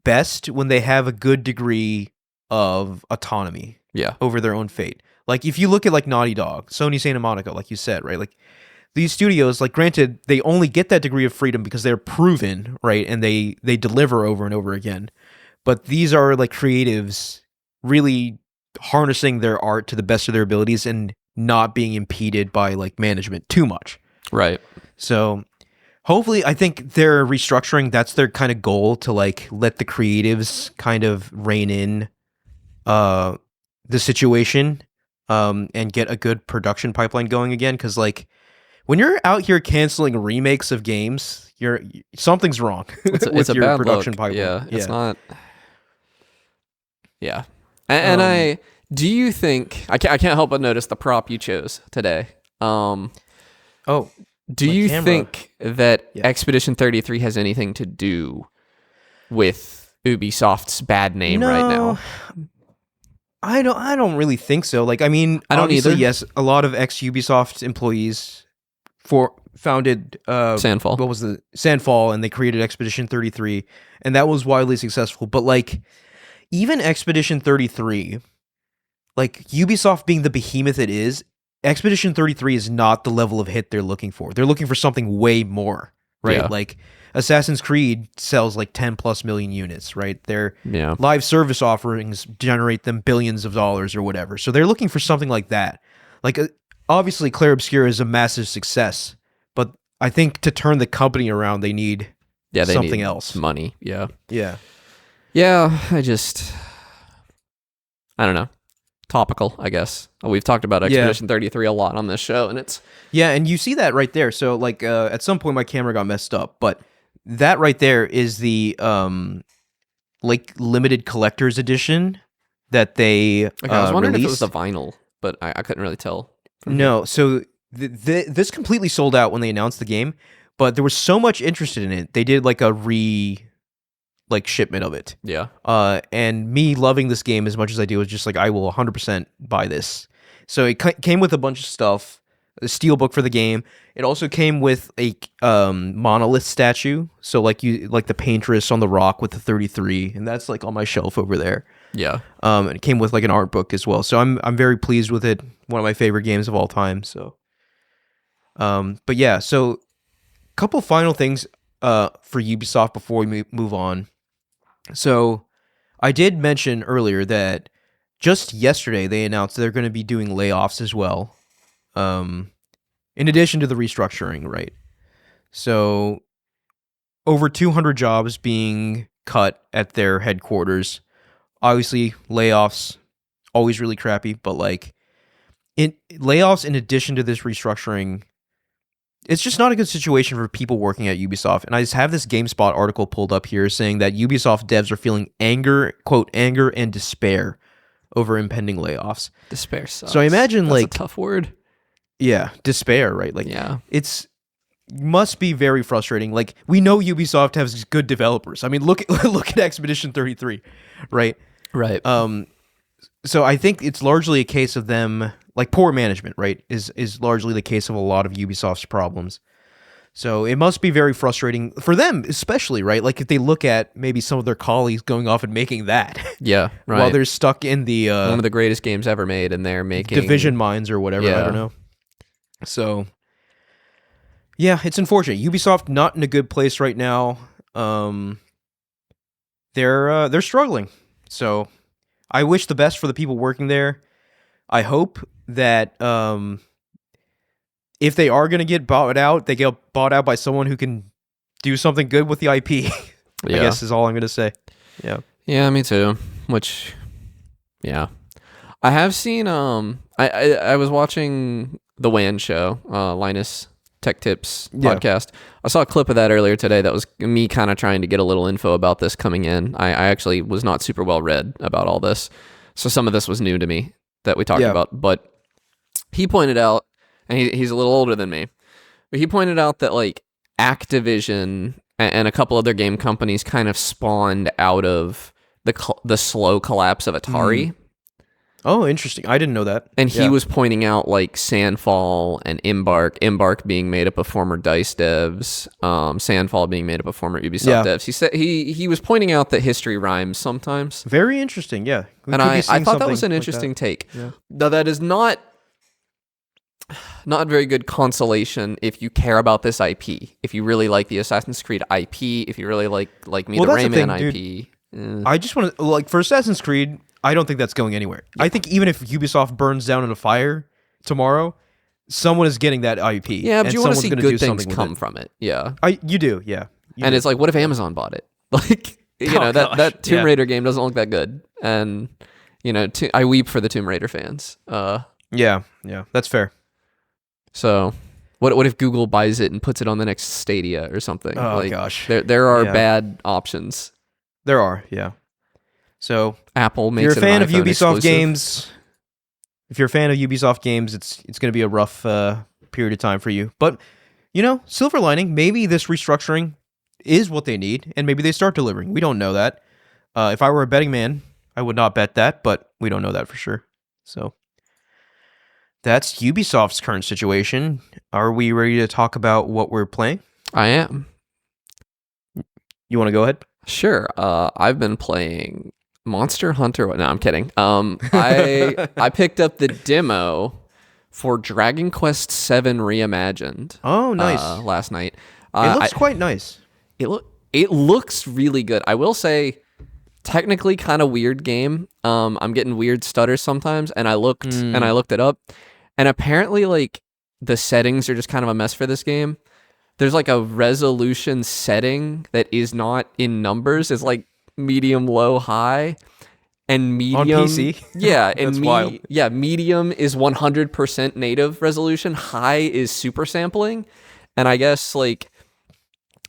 best when they have a good degree of autonomy Yeah. over their own fate. Like if you look at like Naughty Dog, Sony Santa Monica, like you said, right? Like these studios, like granted, they only get that degree of freedom because they're proven, right? And they deliver over and over again. But these are like creatives really harnessing their art to the best of their abilities and not being impeded by like management too much. Right. So hopefully, I think they're restructuring. That's their kind of goal, to like let the creatives kind of rein in the situation and get a good production pipeline going again. Because like when you're out here canceling remakes of games, something's wrong It's with a your bad production look. pipeline. Yeah. It's not. Yeah. And do you think I can't help but notice the prop you chose today? Oh, Do my you camera. think that Yeah. Expedition 33 has anything to do with Ubisoft's bad name right now? I don't really think so. Like, I mean, I don't obviously, either. yes, a lot of ex-Ubisoft employees founded Sandfall. what was the Sandfall, and they created Expedition 33, and that was wildly successful. But like, even Expedition 33, like Ubisoft being the behemoth it is, Expedition 33 is not the level of hit they're looking for. They're looking for something way more, right? Yeah. Like Assassin's Creed sells like 10 plus million units, right? Their Yeah. live service offerings generate them billions of dollars or whatever. So they're looking for something like that. Like obviously Clair Obscur is a massive success, but I think to turn the company around they need They something need else. money. Yeah. Yeah. Yeah. I don't know. Topical, I guess. We've talked about Expedition 33 a lot on this show, and it's Yeah, and you see that right there. So like at some point my camera got messed up, but that right there is the like limited collector's edition that they okay. I was wondering if it was released. the vinyl, but I couldn't really tell. No, so this completely sold out when they announced the game, but there was so much interest in it. They did like a shipment of it. Yeah. And me loving this game as much as I do was just like, I will 100% buy this. So it came with a bunch of stuff, a steelbook for the game. It also came with a monolith statue. So like the paintress on the rock with the 33, and that's like on my shelf over there. Yeah. And it came with like an art book as well. So I'm very pleased with it. One of my favorite games of all time. So, but yeah. So, a couple final things for Ubisoft before we move on. So, I did mention earlier that just yesterday they announced they're going to be doing layoffs as well, in addition to the restructuring, right? So, over 200 jobs being cut at their headquarters. Obviously, layoffs always really crappy, but like layoffs in addition to this restructuring, it's just not a good situation for people working at Ubisoft. And I just have this GameSpot article pulled up here saying that Ubisoft devs are feeling anger and despair over impending layoffs. Despair sucks. So I imagine That's like a tough word. Yeah, despair, right? Like Yeah. it's must be very frustrating. Like we know Ubisoft has good developers. I mean, look at Expedition 33, right? Right. So I think it's largely a case of them, like poor management, right? Is largely the case of a lot of Ubisoft's problems. So it must be very frustrating for them, especially, right? Like if they look at maybe some of their colleagues going off and making that yeah. Right. while they're stuck in the one of the greatest games ever made, and they're making division mines or whatever. I Yeah. don't know. So yeah, it's unfortunate. Ubisoft not in a good place right now. They're struggling. So I wish the best for the people working there. I hope that if they are going to get bought out, they get bought out by someone who can do something good with the IP. I Yeah. guess is all I'm going to say. Yeah. Yeah, me too. Which, yeah, I have seen. I was watching the WAN show. Linus Tech Tips podcast. I saw a clip of that earlier today. That was me kind of trying to get a little info about this coming in. I actually was not super well read about all this, so some of this was new to me that we talked about. But he pointed out, and he's a little older than me, but he pointed out that like Activision and a couple other game companies kind of spawned out of the slow collapse of Atari. Oh, interesting. I didn't know that. And he was pointing out like Sandfall and Embark being made up of former DICE devs, Sandfall being made up of former Ubisoft devs. He said he was pointing out that history rhymes sometimes. Very interesting, yeah. And I thought that was an interesting take. Yeah. Though that is not very good consolation if you care about this IP. If you really like the Assassin's Creed IP, if you really like the Rayman IP. I just want to, like, for Assassin's Creed, I don't think that's going anywhere. Yeah. I think even if Ubisoft burns down in a fire tomorrow, someone is getting that IP. Yeah, but you want to see good things come from it. Yeah. You do, yeah. And it's like, what if Amazon bought it? Like, that Tomb Raider game doesn't look that good. And, I weep for the Tomb Raider fans. Yeah, that's fair. So, what if Google buys it and puts it on the next Stadia or something? Oh, gosh. There are bad options. There are, yeah. So Apple makes if you're a fan of Ubisoft exclusive games, it's going to be a rough period of time for you. But, silver lining, maybe this restructuring is what they need, and maybe they start delivering. We don't know that. If I were a betting man, I would not bet that, but we don't know that for sure. So that's Ubisoft's current situation. Are we ready to talk about what we're playing? I am. You want to go ahead? Sure. I've been playing Monster Hunter. No, I'm kidding. I picked up the demo for Dragon Quest VII Reimagined. Oh, nice. Last night. It looks quite nice. It looks really good. I will say, technically, kind of weird game. I'm getting weird stutters sometimes, and I looked it up, and apparently, like, the settings are just kind of a mess for this game. There's like a resolution setting that is not in numbers. It's like medium, low, high, and medium on PC. Yeah, and wild. Yeah, medium is 100% native resolution. High is super sampling, and I guess like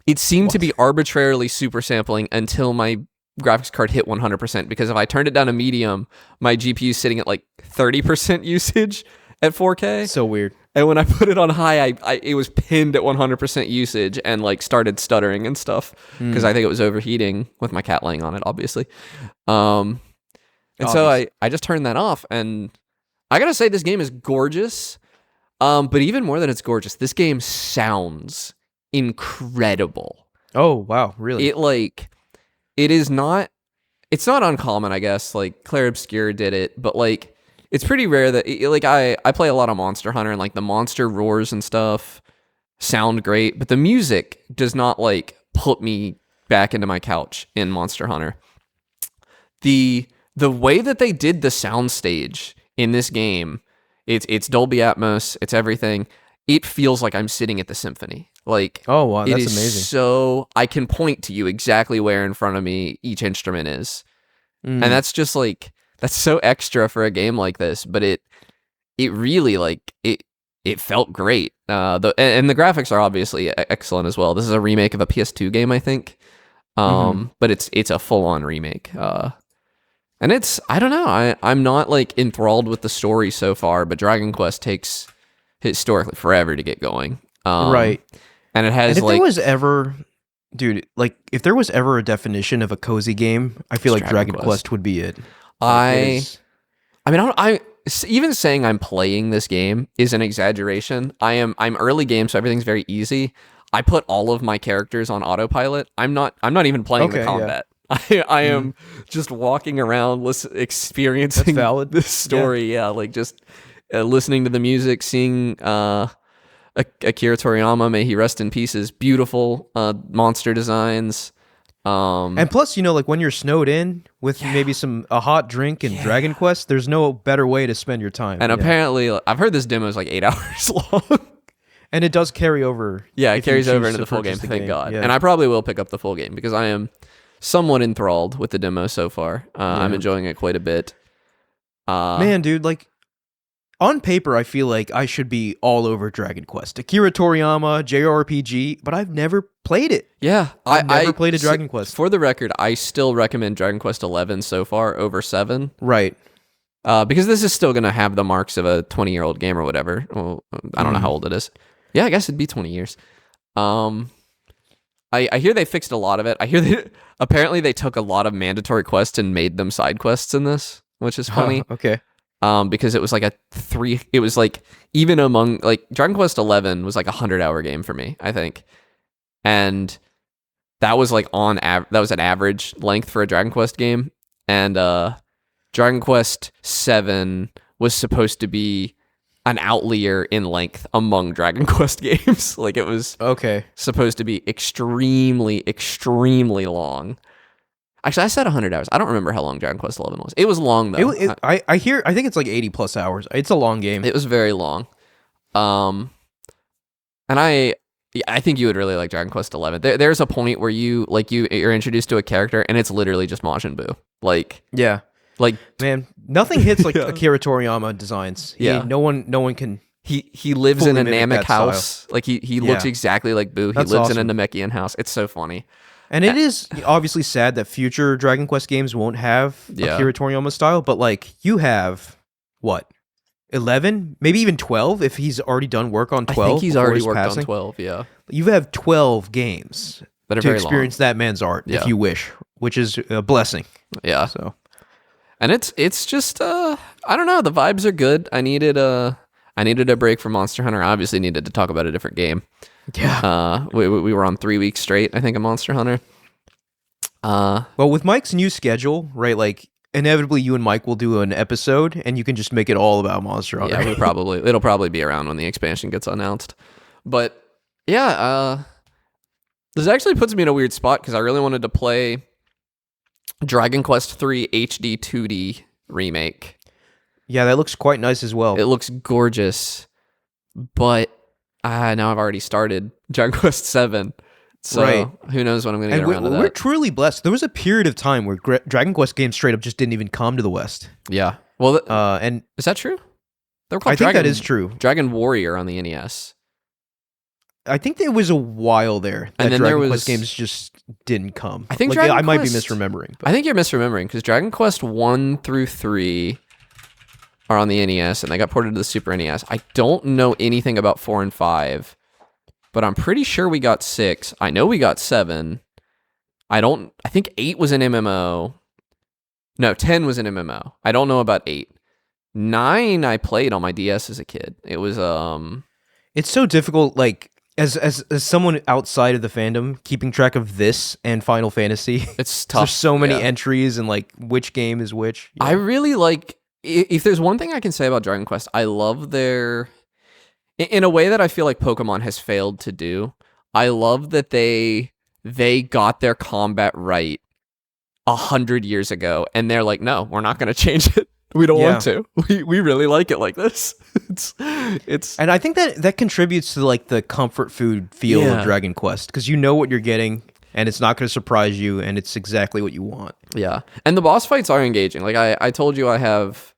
it seemed to be arbitrarily super sampling until my graphics card hit 100%. Because if I turned it down to medium, my GPU is sitting at like 30% usage at 4K. So weird. And when I put it on high, it was pinned at 100% usage and like started stuttering and stuff because I think it was overheating with my cat laying on it, obviously. So I just turned that off, and I gotta say this game is gorgeous. But even more than it's gorgeous, this game sounds incredible. Oh wow, really? It's not uncommon, I guess. Like Claire Obscure did it, but like. It's pretty rare that, like, I play a lot of Monster Hunter, and, like, the monster roars and stuff sound great, but the music does not, like, put me back into my couch in Monster Hunter. The way that they did the soundstage in this game, it's Dolby Atmos, it's everything. It feels like I'm sitting at the symphony. Like, oh, wow, that's amazing. So I can point to you exactly where in front of me each instrument is. And that's just, like... That's so extra for a game like this, but it really like it felt great. And the graphics are obviously excellent as well. This is a remake of a PS2 game, I think, but it's a full on remake. And I don't know, I'm not like enthralled with the story so far, but Dragon Quest takes historically forever to get going, right? And it has if there was ever. Dude, like if there was ever a definition of a cozy game, I feel like Dragon Quest would be it. I mean, even saying I'm playing this game is an exaggeration. I'm early game, so everything's very easy. I put all of my characters on autopilot. I'm not even playing the combat. Yeah. I am just walking around, experiencing this story. Yeah, like just listening to the music, seeing Akira Toriyama, may he rest in pieces. Beautiful monster designs. And plus, like when you're snowed in with maybe a hot drink and Dragon Quest, there's no better way to spend your time. And apparently, I've heard this demo is like 8 hours long. And it does carry over. Yeah, it carries over into the full game, thank God. Yeah. And I probably will pick up the full game because I am somewhat enthralled with the demo so far. I'm enjoying it quite a bit. Man, dude, like on paper, I feel like I should be all over Dragon Quest. Akira Toriyama, JRPG, but I've never played it. Yeah, I've never played a Dragon Quest. For the record, I still recommend Dragon Quest 11 so far over 7. Right. Because this is still going to have the marks of a 20-year-old game or whatever. Well, I don't know how old it is. Yeah, I guess it'd be 20 years. I hear they fixed a lot of it. I hear apparently they took a lot of mandatory quests and made them side quests in this, which is funny. Okay. Because it was like it was like, even among, like, Dragon Quest 11 was like a 100-hour game for me, I think. And that was like that was an average length for a Dragon Quest game. And Dragon Quest 7 was supposed to be an outlier in length among Dragon Quest games. Like, it was supposed to be extremely, extremely long. Actually, I said 100 hours. I don't remember how long Dragon Quest 11 was. It was long, though. I think it's like 80 plus hours. It's a long game. It was very long. And I think you would really like Dragon Quest 11. There's a point where you're introduced to a character and it's literally just Majin Buu. Like, yeah. Like, man, nothing hits like Akira Toriyama designs. No one can. He lives in a Namek house. Style. Like, he looks exactly like Buu. He lives in a Namekian house. It's so funny. And it is obviously sad that future Dragon Quest games won't have Akira Toriyama style, but like, you have what, 11, maybe even 12 if he's already done work on 12. I think he's already worked on 12. Yeah, you have 12 games that are to very experience long. That man's art if you wish, which is a blessing. Yeah. So, and it's just I don't know. The vibes are good. I needed a break from Monster Hunter. I obviously needed to talk about a different game. Yeah. We were on 3 weeks straight, I think, of Monster Hunter. Well, with Mike's new schedule, right? Like, inevitably, you and Mike will do an episode, and you can just make it all about Monster Hunter. Yeah, it'll probably be around when the expansion gets announced. But yeah, this actually puts me in a weird spot because I really wanted to play Dragon Quest 3 HD 2D remake. Yeah, that looks quite nice as well. It looks gorgeous, but now I've already started Dragon Quest 7. So who knows when I'm going to get around to that. We're truly blessed. There was a period of time where Dragon Quest games straight up just didn't even come to the West. Yeah. Well, and is that true? I think that is true. Dragon Warrior on the NES. I think there was a while there that and then Dragon Quest games just didn't come. I think I might be misremembering. But I think you're misremembering because Dragon Quest 1 through 3 are on the NES and they got ported to the Super NES. I don't know anything about 4 and 5. But I'm pretty sure we got 6. I know we got 7. I think 8 was an MMO. No, 10 was an MMO. I don't know about 8. 9 I played on my DS as a kid. It was It's so difficult, like, as someone outside of the fandom, keeping track of this and Final Fantasy. It's tough. There's so many entries and like which game is which. Yeah. I really like, if there's one thing I can say about Dragon Quest, I love their, in a way that I feel like Pokemon has failed to do, I love that they got their combat right 100 years ago, and they're like, no, we're not going to change it. We don't want to. We really like it like this. It's and I think that contributes to like the comfort food feel of Dragon Quest, because you know what you're getting, and it's not going to surprise you, and it's exactly what you want. Yeah, and the boss fights are engaging. Like I told you, I have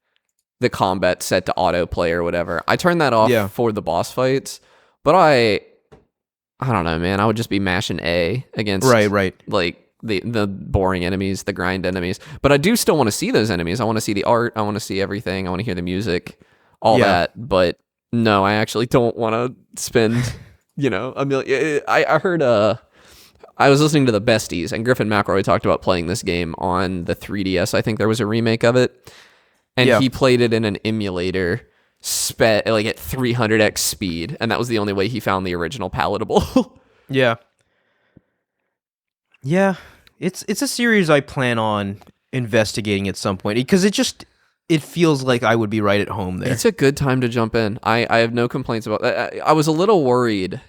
the combat set to autoplay or whatever. I turn that off for the boss fights, but I don't know, man. I would just be mashing A against right like the boring enemies, the grind enemies. But I do still want to see those enemies. I want to see the art. I want to see everything. I want to hear the music, all that. But no, I actually don't want to spend, a million. I heard I was listening to the Besties, and Griffin McElroy talked about playing this game on the 3DS. I think there was a remake of it. And he played it in an emulator like at 300x speed, and that was the only way he found the original palatable. Yeah, it's a series I plan on investigating at some point, because it feels like I would be right at home there. It's a good time to jump in. I have no complaints about that. I was a little worried,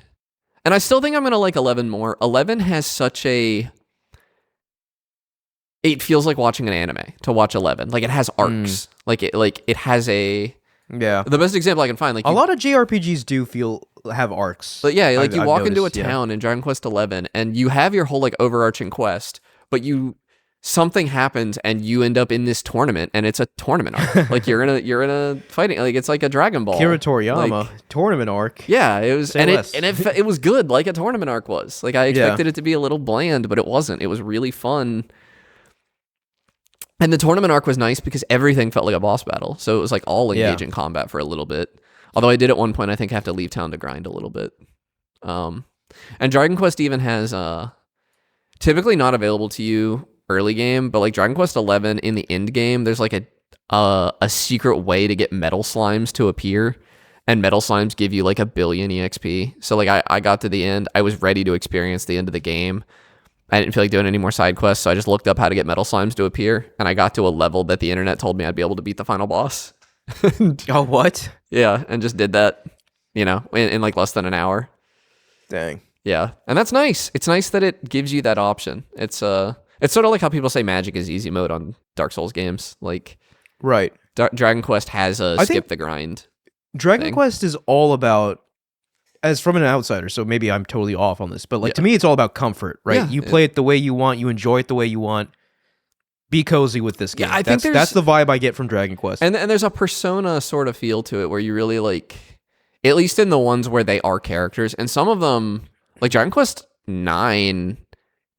and I still think I'm gonna like 11 more. 11 has such a... It feels like watching an anime to watch 11. Like, it has arcs. Like it has a... Yeah. The best example I can find, like, a lot of JRPGs do have arcs. But yeah, like you walk into a town in Dragon Quest 11 and you have your whole like overarching quest, but you something happens and you end up in this tournament, and it's a tournament arc. Like you're in a fighting, like it's like a Dragon Ball. Kira Toriyama Like, tournament arc. yeah, it was, Say and less. it was good, like a tournament arc was. Like I expected it to be a little bland, but it wasn't. It was really fun. And the tournament arc was nice because everything felt like a boss battle. So it was like all engaging combat for a little bit. Although I did at one point, I think, have to leave town to grind a little bit. And Dragon Quest even has typically not available to you early game, but like Dragon Quest 11 in the end game, there's like a secret way to get metal slimes to appear, and metal slimes give you like 1 billion EXP. So like I got to the end, I was ready to experience the end of the game. I didn't feel like doing any more side quests, so I just looked up how to get metal slimes to appear, and I got to a level that the internet told me I'd be able to beat the final boss. Oh, what? Yeah, and just did that, in like less than an hour. Dang. Yeah, and that's nice. It's nice that it gives you that option. It's sort of like how people say magic is easy mode on Dark Souls games. Like, right. Dragon Quest has a skip the grind. Dragon thing. Quest is all about, as from an outsider, so maybe I'm totally off on this, but like to me, it's all about comfort, right? Yeah, you play it the way you want, you enjoy it the way you want. Be cozy with this game. Yeah, I think that's the vibe I get from Dragon Quest. And there's a Persona sort of feel to it where you really like, at least in the ones where they are characters, and some of them, like Dragon Quest 9,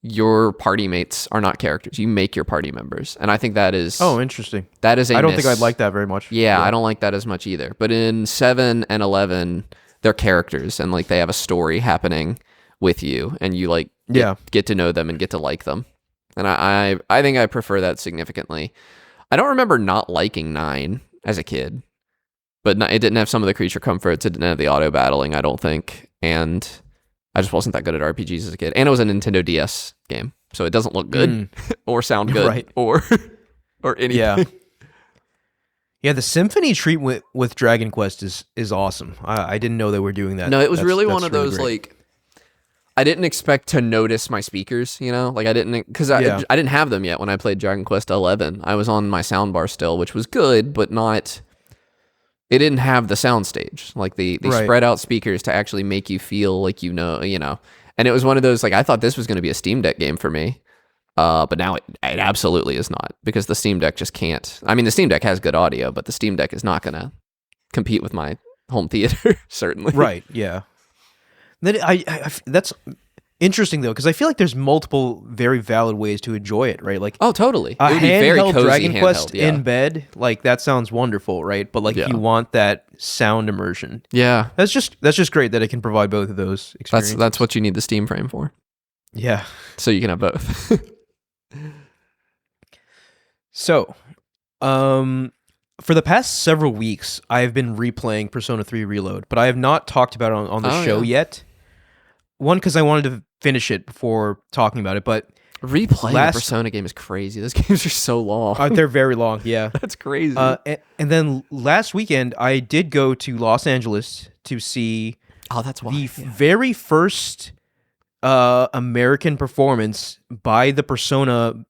your party mates are not characters. You make your party members. And I think that is... Oh, interesting. That is a I don't think I'd like that very much. Yeah, I don't like that as much either. But in 7 and 11, they're characters, and like they have a story happening with you, and you like get to know them and get to like them. And I think I prefer that significantly. I don't remember not liking 9 as a kid, but it didn't have some of the creature comforts. It didn't have the auto battling, I don't think. And I just wasn't that good at RPGs as a kid. And it was a Nintendo DS game, so it doesn't look good or sound good or anything. Yeah. Yeah, the symphony treatment with Dragon Quest is awesome. I didn't know they were doing that. No, it was really one of really those great. like, I didn't expect to notice my speakers, like I didn't, because I didn't have them yet when I played Dragon Quest 11. I was on my soundbar still, which was good, but not, it didn't have the sound stage, like the spread out speakers to actually make you feel like and it was one of those, like, I thought this was going to be a Steam Deck game for me, but now it absolutely is not, because the Steam Deck just can't. I mean, the Steam Deck has good audio, but the Steam Deck is not going to compete with my home theater, certainly. Right, yeah. Then that's interesting though, because I feel like there's multiple very valid ways to enjoy it, right? Like, oh, totally. A it would be very handheld cozy Dragon Quest handheld, yeah. in bed, like that sounds wonderful, right? But like, if you want that sound immersion, that's just great that it can provide both of those experiences. That's what you need the Steam frame for. Yeah. So you can have both. So, for the past several weeks, I've been replaying Persona 3 Reload, but I have not talked about it on the show yet. One, because I wanted to finish it before talking about it, but replaying a Persona game is crazy. Those games are so long. They're very long, yeah. That's crazy. And then last weekend, I did go to Los Angeles to see the very first American performance by the Persona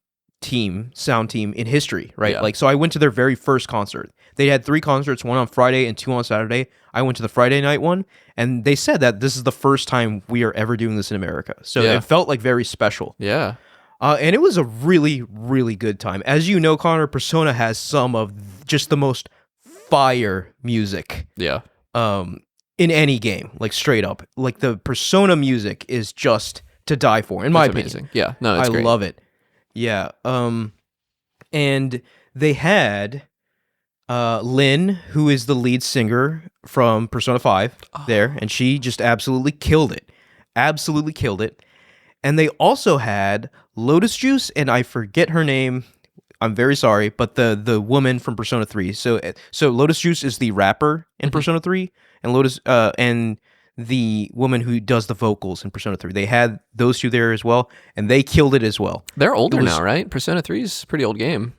sound team in history, right? Yeah. Like, so I went to their very first concert. They had 3 concerts, 1 on Friday and 2 on Saturday. I went to the Friday night one, and they said that this is the first time we are ever doing this in America. So it felt like very special. Yeah. And it was a really, really good time. As you know, Connor, Persona has some of just the most fire music. Yeah. In any game, like straight up. Like the Persona music is just to die for, in my opinion. Amazing. Yeah. No, it's great. I love it. Yeah. And they had Lynn, who is the lead singer from Persona 5 there, and she just absolutely killed it. Absolutely killed it. And they also had Lotus Juice, and I forget her name. I'm very sorry, but the woman from Persona 3. So Lotus Juice is the rapper in Persona 3, and and the woman who does the vocals in Persona 3. They had those two there as well, and they killed it as well. They're older now, right? Persona 3 is a pretty old game.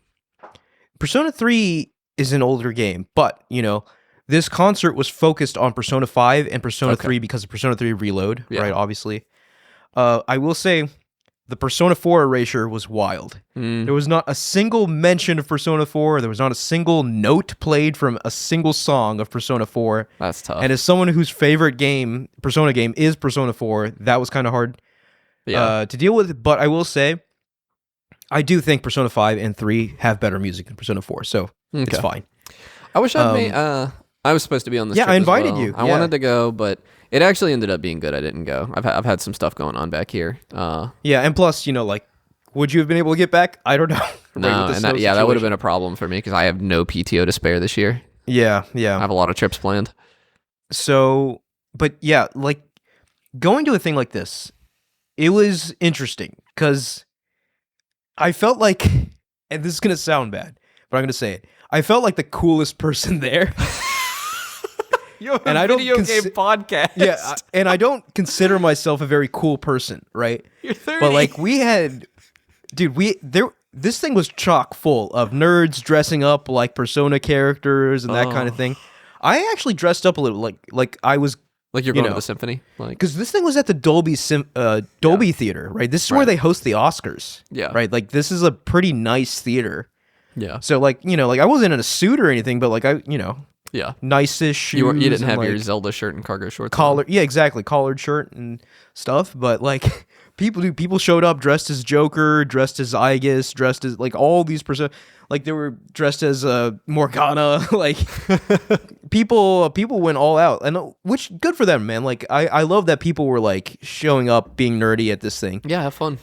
Persona 3 is an older game, but, this concert was focused on Persona 5 and Persona 3 because of Persona 3 Reload, right, obviously. I will say the Persona 4 erasure was wild. There was not a single mention of Persona 4. There was not a single note played from a single song of Persona 4. That's tough. And as someone whose favorite Persona game is Persona 4, that was kind of hard to deal with. But I will say, I do think Persona 5 and 3 have better music than Persona 4, so it's Okay. fine. I wish I'd made. I was supposed to be on this. Yeah, trip I as invited well. you. I wanted to go, but it actually ended up being good. I didn't go. I've had some stuff going on back here. Yeah, and plus, like, would you have been able to get back? I don't know. No, with the and snow that would have situation. been a problem for me because I have no PTO to spare this year. Yeah, I yeah. have a lot of trips planned. So, but yeah, like going to a thing like this, it was interesting because I felt like, and this is gonna sound bad, but I'm gonna say it. I felt like the coolest person there. You have And a I don't video game podcast. Yeah, and I don't consider myself a very cool person, right? You're 30. But like we had, dude, this thing was chock full of nerds dressing up like Persona characters and that kind of thing. I actually dressed up a little, like I was, like you're going to the symphony, like because this thing was at the Dolby Theater, right? This is where Right. they host the Oscars, Yeah. right? Like this is a pretty nice theater. yeah, So like like I wasn't in a suit or anything, but like I yeah. nice-ish shoes. You didn't and, have your like, Zelda shirt and cargo shorts. collar, yeah, exactly, collared shirt and stuff. But like people showed up dressed as Joker, dressed as Aegis, dressed as like all these like they were dressed as Morgana. Like people went all out, and which good for them, man. Like I love that people were like showing up, being nerdy at this thing. Yeah, have fun.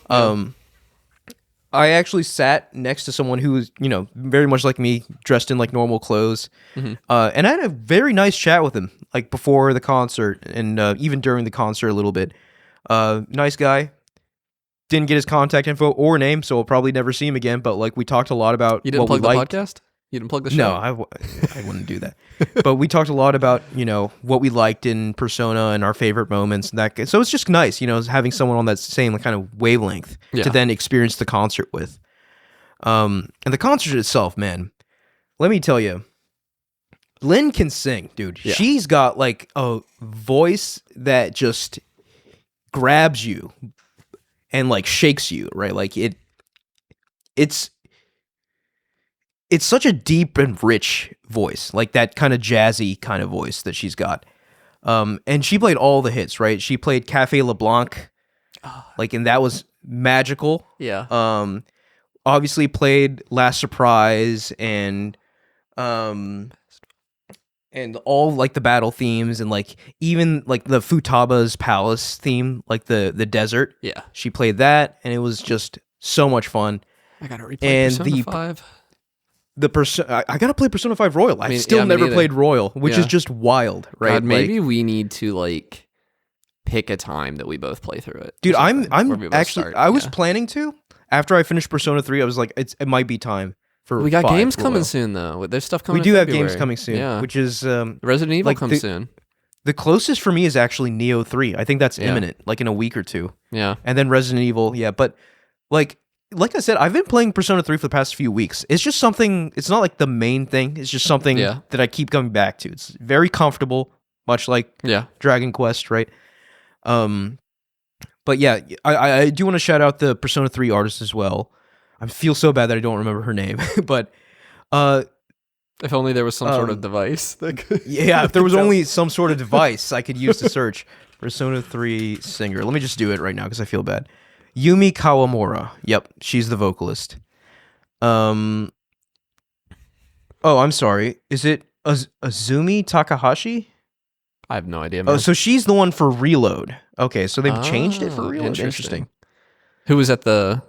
I actually sat next to someone who was, very much like me, dressed in like normal clothes. And I had a very nice chat with him, like before the concert and even during the concert a little bit. Nice guy. Didn't get his contact info or name, so we'll probably never see him again. But like we talked a lot about You didn't what we plug the liked. podcast? You didn't plug the show? No, I wouldn't do that. But we talked a lot about, what we liked in Persona and our favorite moments and that. So it's just nice, having someone on that same kind of wavelength Yeah. to then experience the concert with. And the concert itself, man, let me tell you, Lynn can sing, dude. Yeah. She's got like a voice that just grabs you and like shakes you, right? Like it's such a deep and rich voice, like that kind of jazzy kind of voice that she's got. And she played all the hits, right? She played Cafe LeBlanc, and that was magical. Yeah. Obviously played Last Surprise and all like the battle themes and like even like the Futaba's Palace theme, like the desert. Yeah. She played that, and it was just so much fun. I got to replay And Persona 5. I gotta play Persona 5 Royal. I mean, still yeah, me never neither. played Royal, which Yeah. is just wild, right? God, Like, maybe we need to like pick a time that we both play through it. or dude, something, where we I'm both actually start. I was Yeah. planning to after I finished Persona 3. I was like, it might be time for. We got 5 games Royal. coming soon though. There's stuff coming. We do in have games February. coming soon, Yeah. which is Resident Evil like comes soon. the closest for me is actually Neo 3. I think that's Yeah. imminent, like in a week or two, Yeah. and then Resident Evil. Yeah, but like I said, I've been playing Persona 3 for the past few weeks. It's just something. It's not like the main thing. It's just something Yeah. that I keep coming back to. It's very comfortable, much like Yeah. Dragon Quest, right? But yeah, I do want to shout out the Persona 3 artist as well. I feel so bad that I don't remember her name, but If only there was some sort of device. That could, yeah, if there was only some sort of device I could use to search Persona 3 singer. Let me just do it right now because I feel bad. Yumi Kawamura. Yep, she's the vocalist. Oh, I'm sorry. Is it Azumi Takahashi? I have no idea. Man. Oh, so she's the one for Reload. Okay, so they've changed it for Ah, Reload. interesting. Who was at the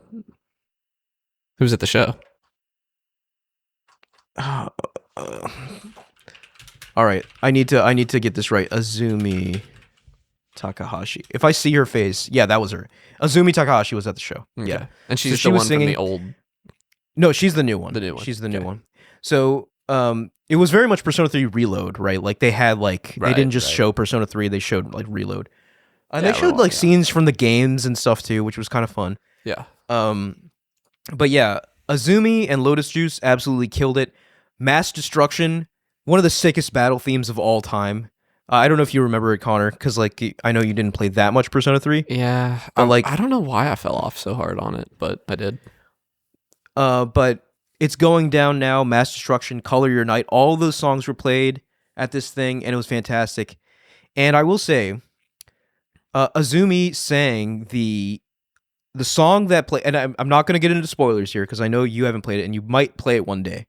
show? All right, I need to get this right. Azumi Takahashi. If I see her face, yeah, that was her. Azumi Takahashi was at the show. Okay. Yeah, And she's she the was one singing- from the old. no, she's the new one. The new one. She's the new Okay. one. So, it was very much Persona 3 Reload, right? Like they had they Right, didn't just right. show Persona 3; they showed like Reload, and Yeah, they showed well, like yeah. scenes from the games and stuff too, which was kind of fun. Yeah. But yeah, Azumi and Lotus Juice absolutely killed it. Mass Destruction, one of the sickest battle themes of all time. I don't know if you remember it, Connor, because I know you didn't play that much Persona 3. Yeah. I don't know why I fell off so hard on it, but I did. But it's going down now. Mass Destruction, Color Your Night, all those songs were played at this thing, and it was fantastic. And I will say, Azumi sang the the song that play, and I'm not going to get into spoilers here because I know you haven't played it and you might play it one day.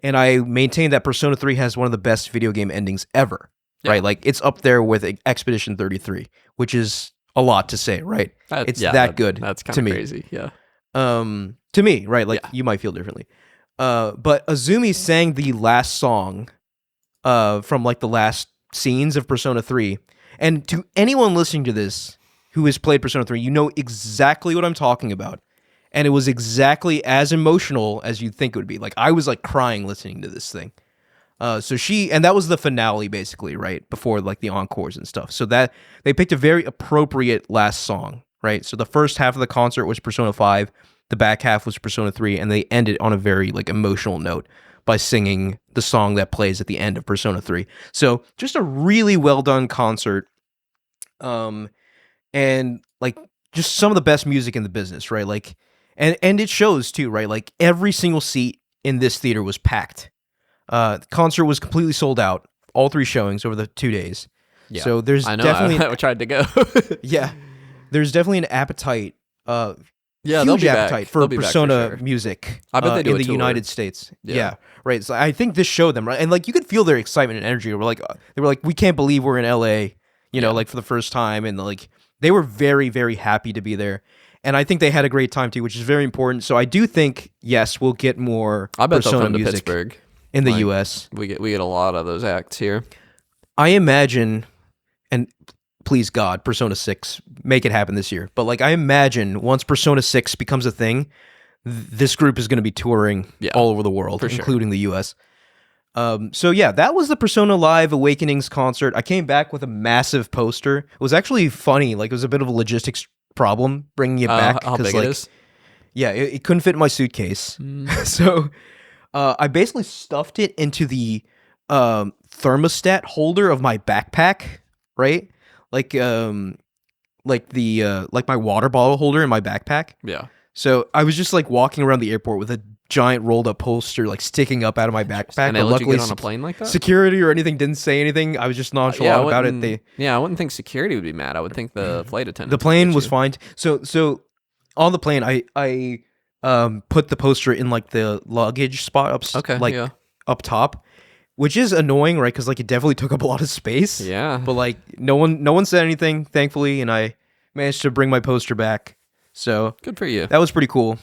And I maintain that Persona 3 has one of the best video game endings ever, right? Like it's up there with Expedition 33, which is a lot to say, right? It's that good. That's kind to of me. crazy. Yeah. To me, right? Like you might feel differently. But Azumi sang the last song from like the last scenes of Persona 3. And to anyone listening to this who has played Persona 3, you know exactly what I'm talking about. And it was exactly as emotional as you'd think it would be. Like I was like crying listening to this thing. And that was the finale basically, right? Before like the encores and stuff. So that they picked a very appropriate last song, right? So the first half of the concert was Persona 5, the back half was Persona 3, and they ended on a very like emotional note by singing the song that plays at the end of Persona 3. So just a really well done concert. And like just some of the best music in the business, right? Like and it shows too, right? Like every single seat in this theater was packed. The concert was completely sold out, all 3 showings over the 2 days. Yeah. So there's I know. definitely I tried to go. yeah. There's definitely an appetite Yeah, huge appetite for Persona for sure. music I bet they do in a the tour. United States. Yeah. Yeah, right. So I think this showed them, right? And like you could feel their excitement and energy. They were like, we can't believe we're in LA, like for the first time, and like they were very, very happy to be there. And I think they had a great time too, which is very important. So I do think yes, we'll get more I bet Persona they'll come to music Pittsburgh. in the Like, U.S. We get a lot of those acts here. I imagine, and please God, Persona 6, make it happen this year. But like I imagine once Persona 6 becomes a thing, this group is going to be touring all over the world, including the US. So yeah, that was the Persona Live Awakenings concert. I came back with a massive poster. It was actually funny. Like it was a bit of a logistics problem bringing it back. How big like, it is? Yeah, it couldn't fit in my suitcase. So I basically stuffed it into the thermostat holder of my backpack, right? Like my water bottle holder in my backpack. Yeah. So I was just like walking around the airport with a giant rolled up poster like sticking up out of my backpack. And they let you get on a plane like that? Security or anything didn't say anything. I was just nonchalant about it. I wouldn't think security would be mad. I would think the flight attendant. The plane was fine. So on the plane, I put the poster in like the luggage spot up top. Which is annoying, right? Because like it definitely took up a lot of space. Yeah. But like no one said anything, thankfully, and I managed to bring my poster back. So good for you. That was pretty cool.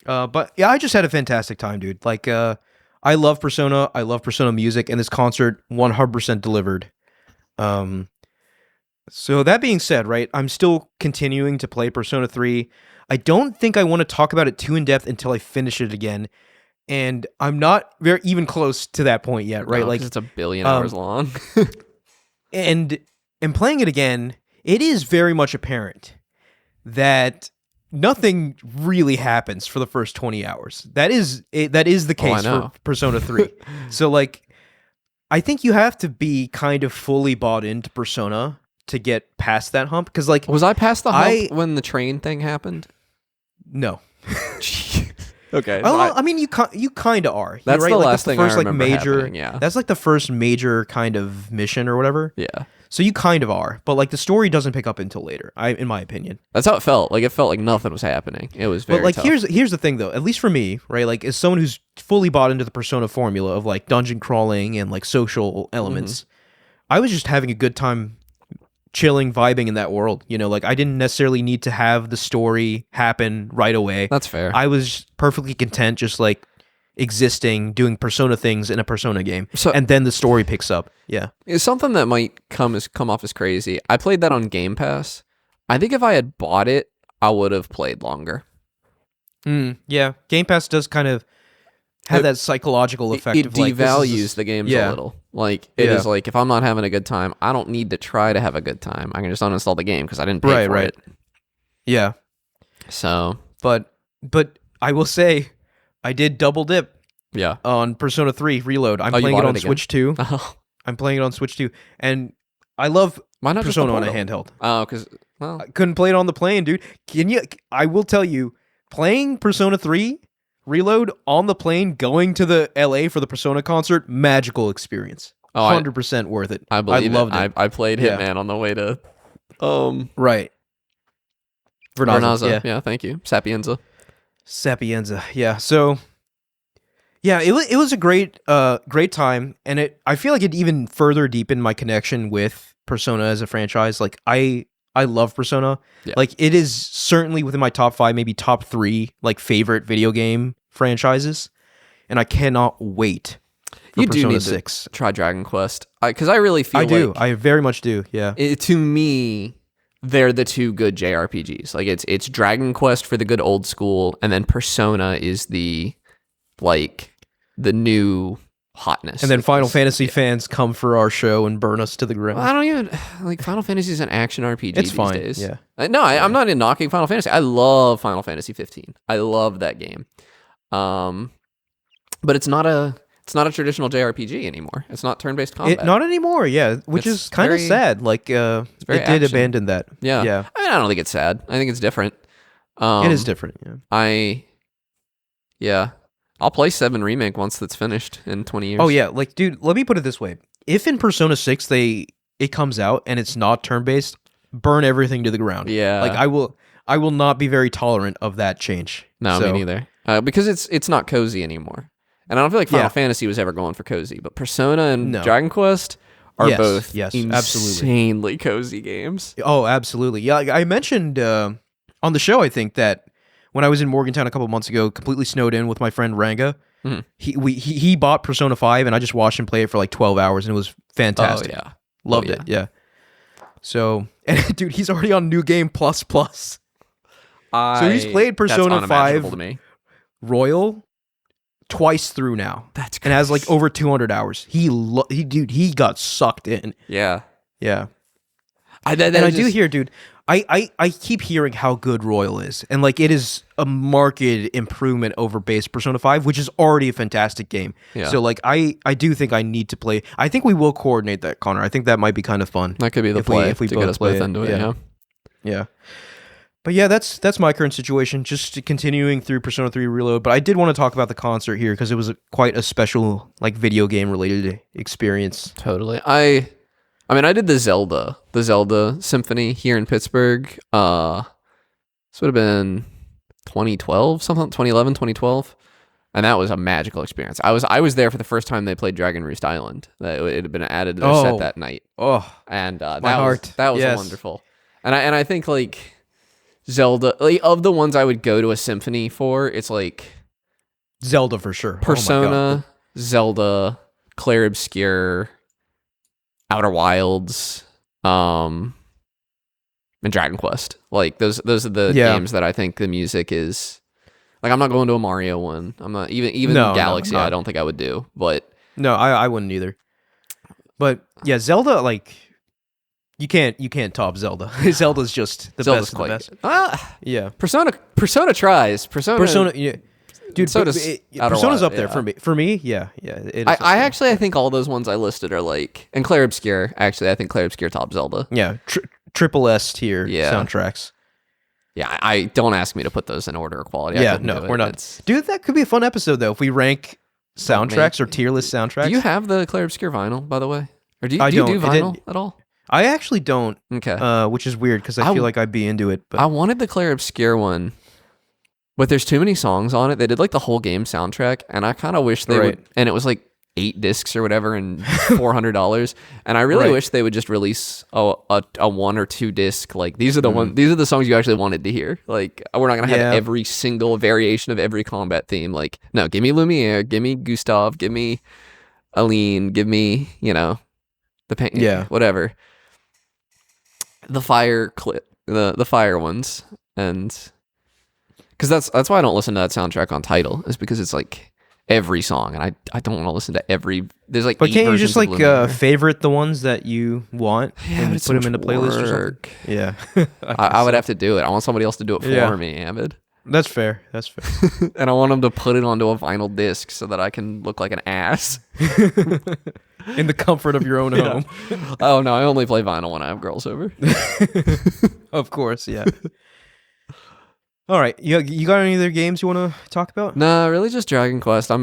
But yeah, I just had a fantastic time, dude. Like I love Persona. I love Persona music, and this concert 100% delivered. So that being said, right, I'm still continuing to play Persona 3. I don't think I want to talk about it too in depth until I finish it again. And I'm not very even close to that point yet, right? No, like it's 1 billion hours long. and playing it again, it is very much apparent that nothing really happens for the first 20 hours. That is the case for Persona 3. So like I think you have to be kind of fully bought into Persona to get past that hump, cuz like was I past the hump when the train thing happened? No. Okay. I mean, you kind of are. That's right? the like, last that's the thing first, I remember major. happening, yeah. That's like the first major kind of mission or whatever. Yeah. So you kind of are, but like the story doesn't pick up until later. In my opinion, that's how it felt. Like it felt like nothing was happening. It was very. But like tough. here's the thing though. At least for me, right? Like as someone who's fully bought into the Persona formula of like dungeon crawling and like social elements, I was just having a good time. Chilling, vibing in that world, like I didn't necessarily need to have the story happen right away. That's fair. I was perfectly content just like existing, doing Persona things in a Persona game, and then the story picks up. Yeah, it's something that might come off as crazy. I played that on Game Pass. I think if I had bought it, I would have played longer. Yeah, Game Pass does kind of have that psychological effect. It devalues the games a little. Like it is like if I'm not having a good time, I don't need to try to have a good time. I can just uninstall the game because I didn't pay for it. Yeah. So, but I will say, I did double dip. Yeah. On Persona 3 Reload. I'm playing it on Switch 2. I'm playing it on Switch 2, and I love Persona on a handheld. Oh, because I couldn't play it on the plane, dude. I will tell you, playing Persona 3 Reload on the plane going to the LA for the Persona concert, magical experience. 100% worth it. I believe I loved it. I played Hitman on the way to right. Vernaza. Yeah, thank you. Sapienza. Sapienza. Yeah. So yeah, it was a great time, and I feel like it even further deepened my connection with Persona as a franchise. Like I love Persona. Yeah. Like it is certainly within my top 5, maybe top 3 like favorite video game franchises, and I cannot wait for You Persona do need 6. to try Dragon Quest because I really feel I do. like I very much do. Yeah. to me they're the two good JRPGs. Like it's Dragon Quest for the good old school, and then Persona is the new hotness. And then Final Fantasy fans come for our show and burn us to the ground. Well, I don't even like Final Fantasy is an action RPG It's these fine, days. yeah. I'm not in knocking Final Fantasy. I love Final Fantasy 15. I love that game. But it's not a traditional JRPG anymore. It's not turn-based combat. Not anymore, yeah, which It's is kind of very- sad. Like it very did action. abandon that. Yeah. Yeah. I mean, I don't think it's sad. I think it's different. It is different, yeah. I'll play 7 Remake once that's finished in 20 years. Oh yeah, like dude, let me put it this way. If in Persona 6 it comes out and it's not turn-based, burn everything to the ground. Yeah. Like I will not be very tolerant of that change. No, So, me neither. Because it's not cozy anymore. And I don't feel like Final Yeah. Fantasy was ever going for cozy, but Persona and No. Dragon Quest are Yes, both yes, absolutely. insanely cozy games. Oh, absolutely. Yeah, like, I mentioned on the show I think that when I was in Morgantown a couple months ago, completely snowed in with my friend Ranga. Mhm. He bought Persona 5 and I just watched him play it for like 12 hours and it was fantastic. Oh, yeah. Loved Oh, it. Yeah. So, and dude, he's already on New Game Plus Plus. So he's played Persona that's 5 unimaginable to me. Royal twice through now. That's And has like over 200 hours. He got sucked in. Yeah. Yeah. I do hear, dude, I keep hearing how good Royal is. And like it is a marked improvement over base Persona 5, which is already a fantastic game. Yeah. So like I do think I need to play. I think we will coordinate that, Connor. I think that might be kind of fun. That could be the if play if we to both get us play both it. into it. Yeah. Yeah. But yeah, that's my current situation. Just continuing through Persona 3 Reload. But I did want to talk about the concert here because it was quite a special like video game related experience. Totally. I mean, I did the Zelda Symphony here in Pittsburgh. This would have been 2012, 2011, 2012. And that was a magical experience. I was there for the first time they played Dragon Roost Island. It had been added to their set that night. Oh, And that heart. was Yes. wonderful. And I think like Zelda, like, of the ones I would go to a symphony for, it's like Zelda for sure. Oh my God. Persona, Zelda, Clair Obscur, Outer Wilds, and Dragon Quest. Like those are the games that I think the music is like. I'm not going to a Mario one. I'm not even No, Galaxy. no. I don't think I would do. But No, I wouldn't either. But yeah, Zelda, like you can't top Zelda. Zelda's just the Zelda's best of quite the best. good. Yeah. Persona tries. Persona. Yeah. Dude, So does Outer Persona's Wild, up there yeah. for me. Yeah, yeah. It is I think all those ones I listed are like, and Clair Obscur. Actually, I think Clair Obscur top Zelda. yeah, triple S tier Yeah. soundtracks. Yeah, I don't ask me to put those in order of quality. I Yeah, couldn't no, do it. we're not. It's- Dude, that could be a fun episode though if we rank soundtracks or maybe. tier list soundtracks. Do you have the Clair Obscur vinyl, by the way? Or do you I do, you don't. do It didn't- vinyl at all? I actually don't, Okay. which is weird because I I feel like I'd be into it. But I wanted the Clair Obscur one, but there's too many songs on it. They did like the whole game soundtrack, and I kind of wish they Right. would. And it was like 8 discs or whatever, and $400. And I really Right. wish they would just release a 1 or 2 disc. Like these are the songs you actually wanted to hear. Like we're not gonna have Yeah. every single variation of every combat theme. Like no, give me Lumiere, give me Gustav, give me Aline, give me the paint, Yeah. whatever. The fire clip, the fire ones, and because that's why I don't listen to that soundtrack on Tidal, is because it's like every song, and I don't want to listen to every. There's like. But 8 can't you versions just of like Lumiere. favorite the ones that you want Yeah, and but it's put them so into much playlists or work. something? Yeah, I would have to do it. I want somebody else to do it for Yeah. me, Ahmed. That's fair. That's fair. And I want them to put it onto a vinyl disc so that I can look like an ass. In the comfort of your own Yeah. home. Oh no, I only play vinyl when I have girls over. Of course, yeah. All right, you got any other games you want to talk about? No, really just Dragon Quest. I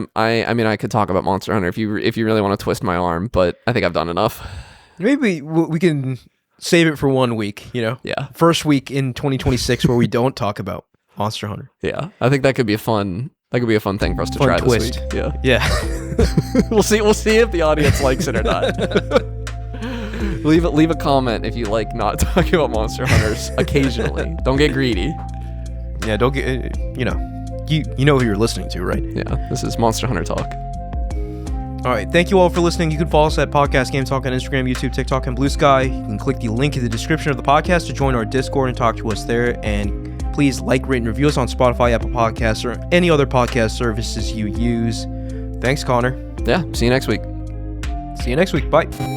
mean I could talk about Monster Hunter if you really want to twist my arm, but I think I've done enough. Maybe we can Save it for 1 week, Yeah. First week in 2026 where we don't talk about Monster Hunter. Yeah. I think that could be a fun thing for us to Fun try twist. this week. Yeah. Yeah. We'll see if the audience likes it or not. Leave a comment if you like not talking about Monster Hunters occasionally. Don't get greedy. Yeah, don't get, you know who you're listening to, right? Yeah, this is Monster Hunter Talk. All right, thank you all for listening. You can follow us at Podcast Game Talk on Instagram, YouTube, TikTok, and Blue Sky. You can click the link in the description of the podcast to join our Discord and talk to us there. And please like, rate, and review us on Spotify, Apple Podcasts, or any other podcast services you use. Thanks, Connor. Yeah, see you next week. See you next week. Bye.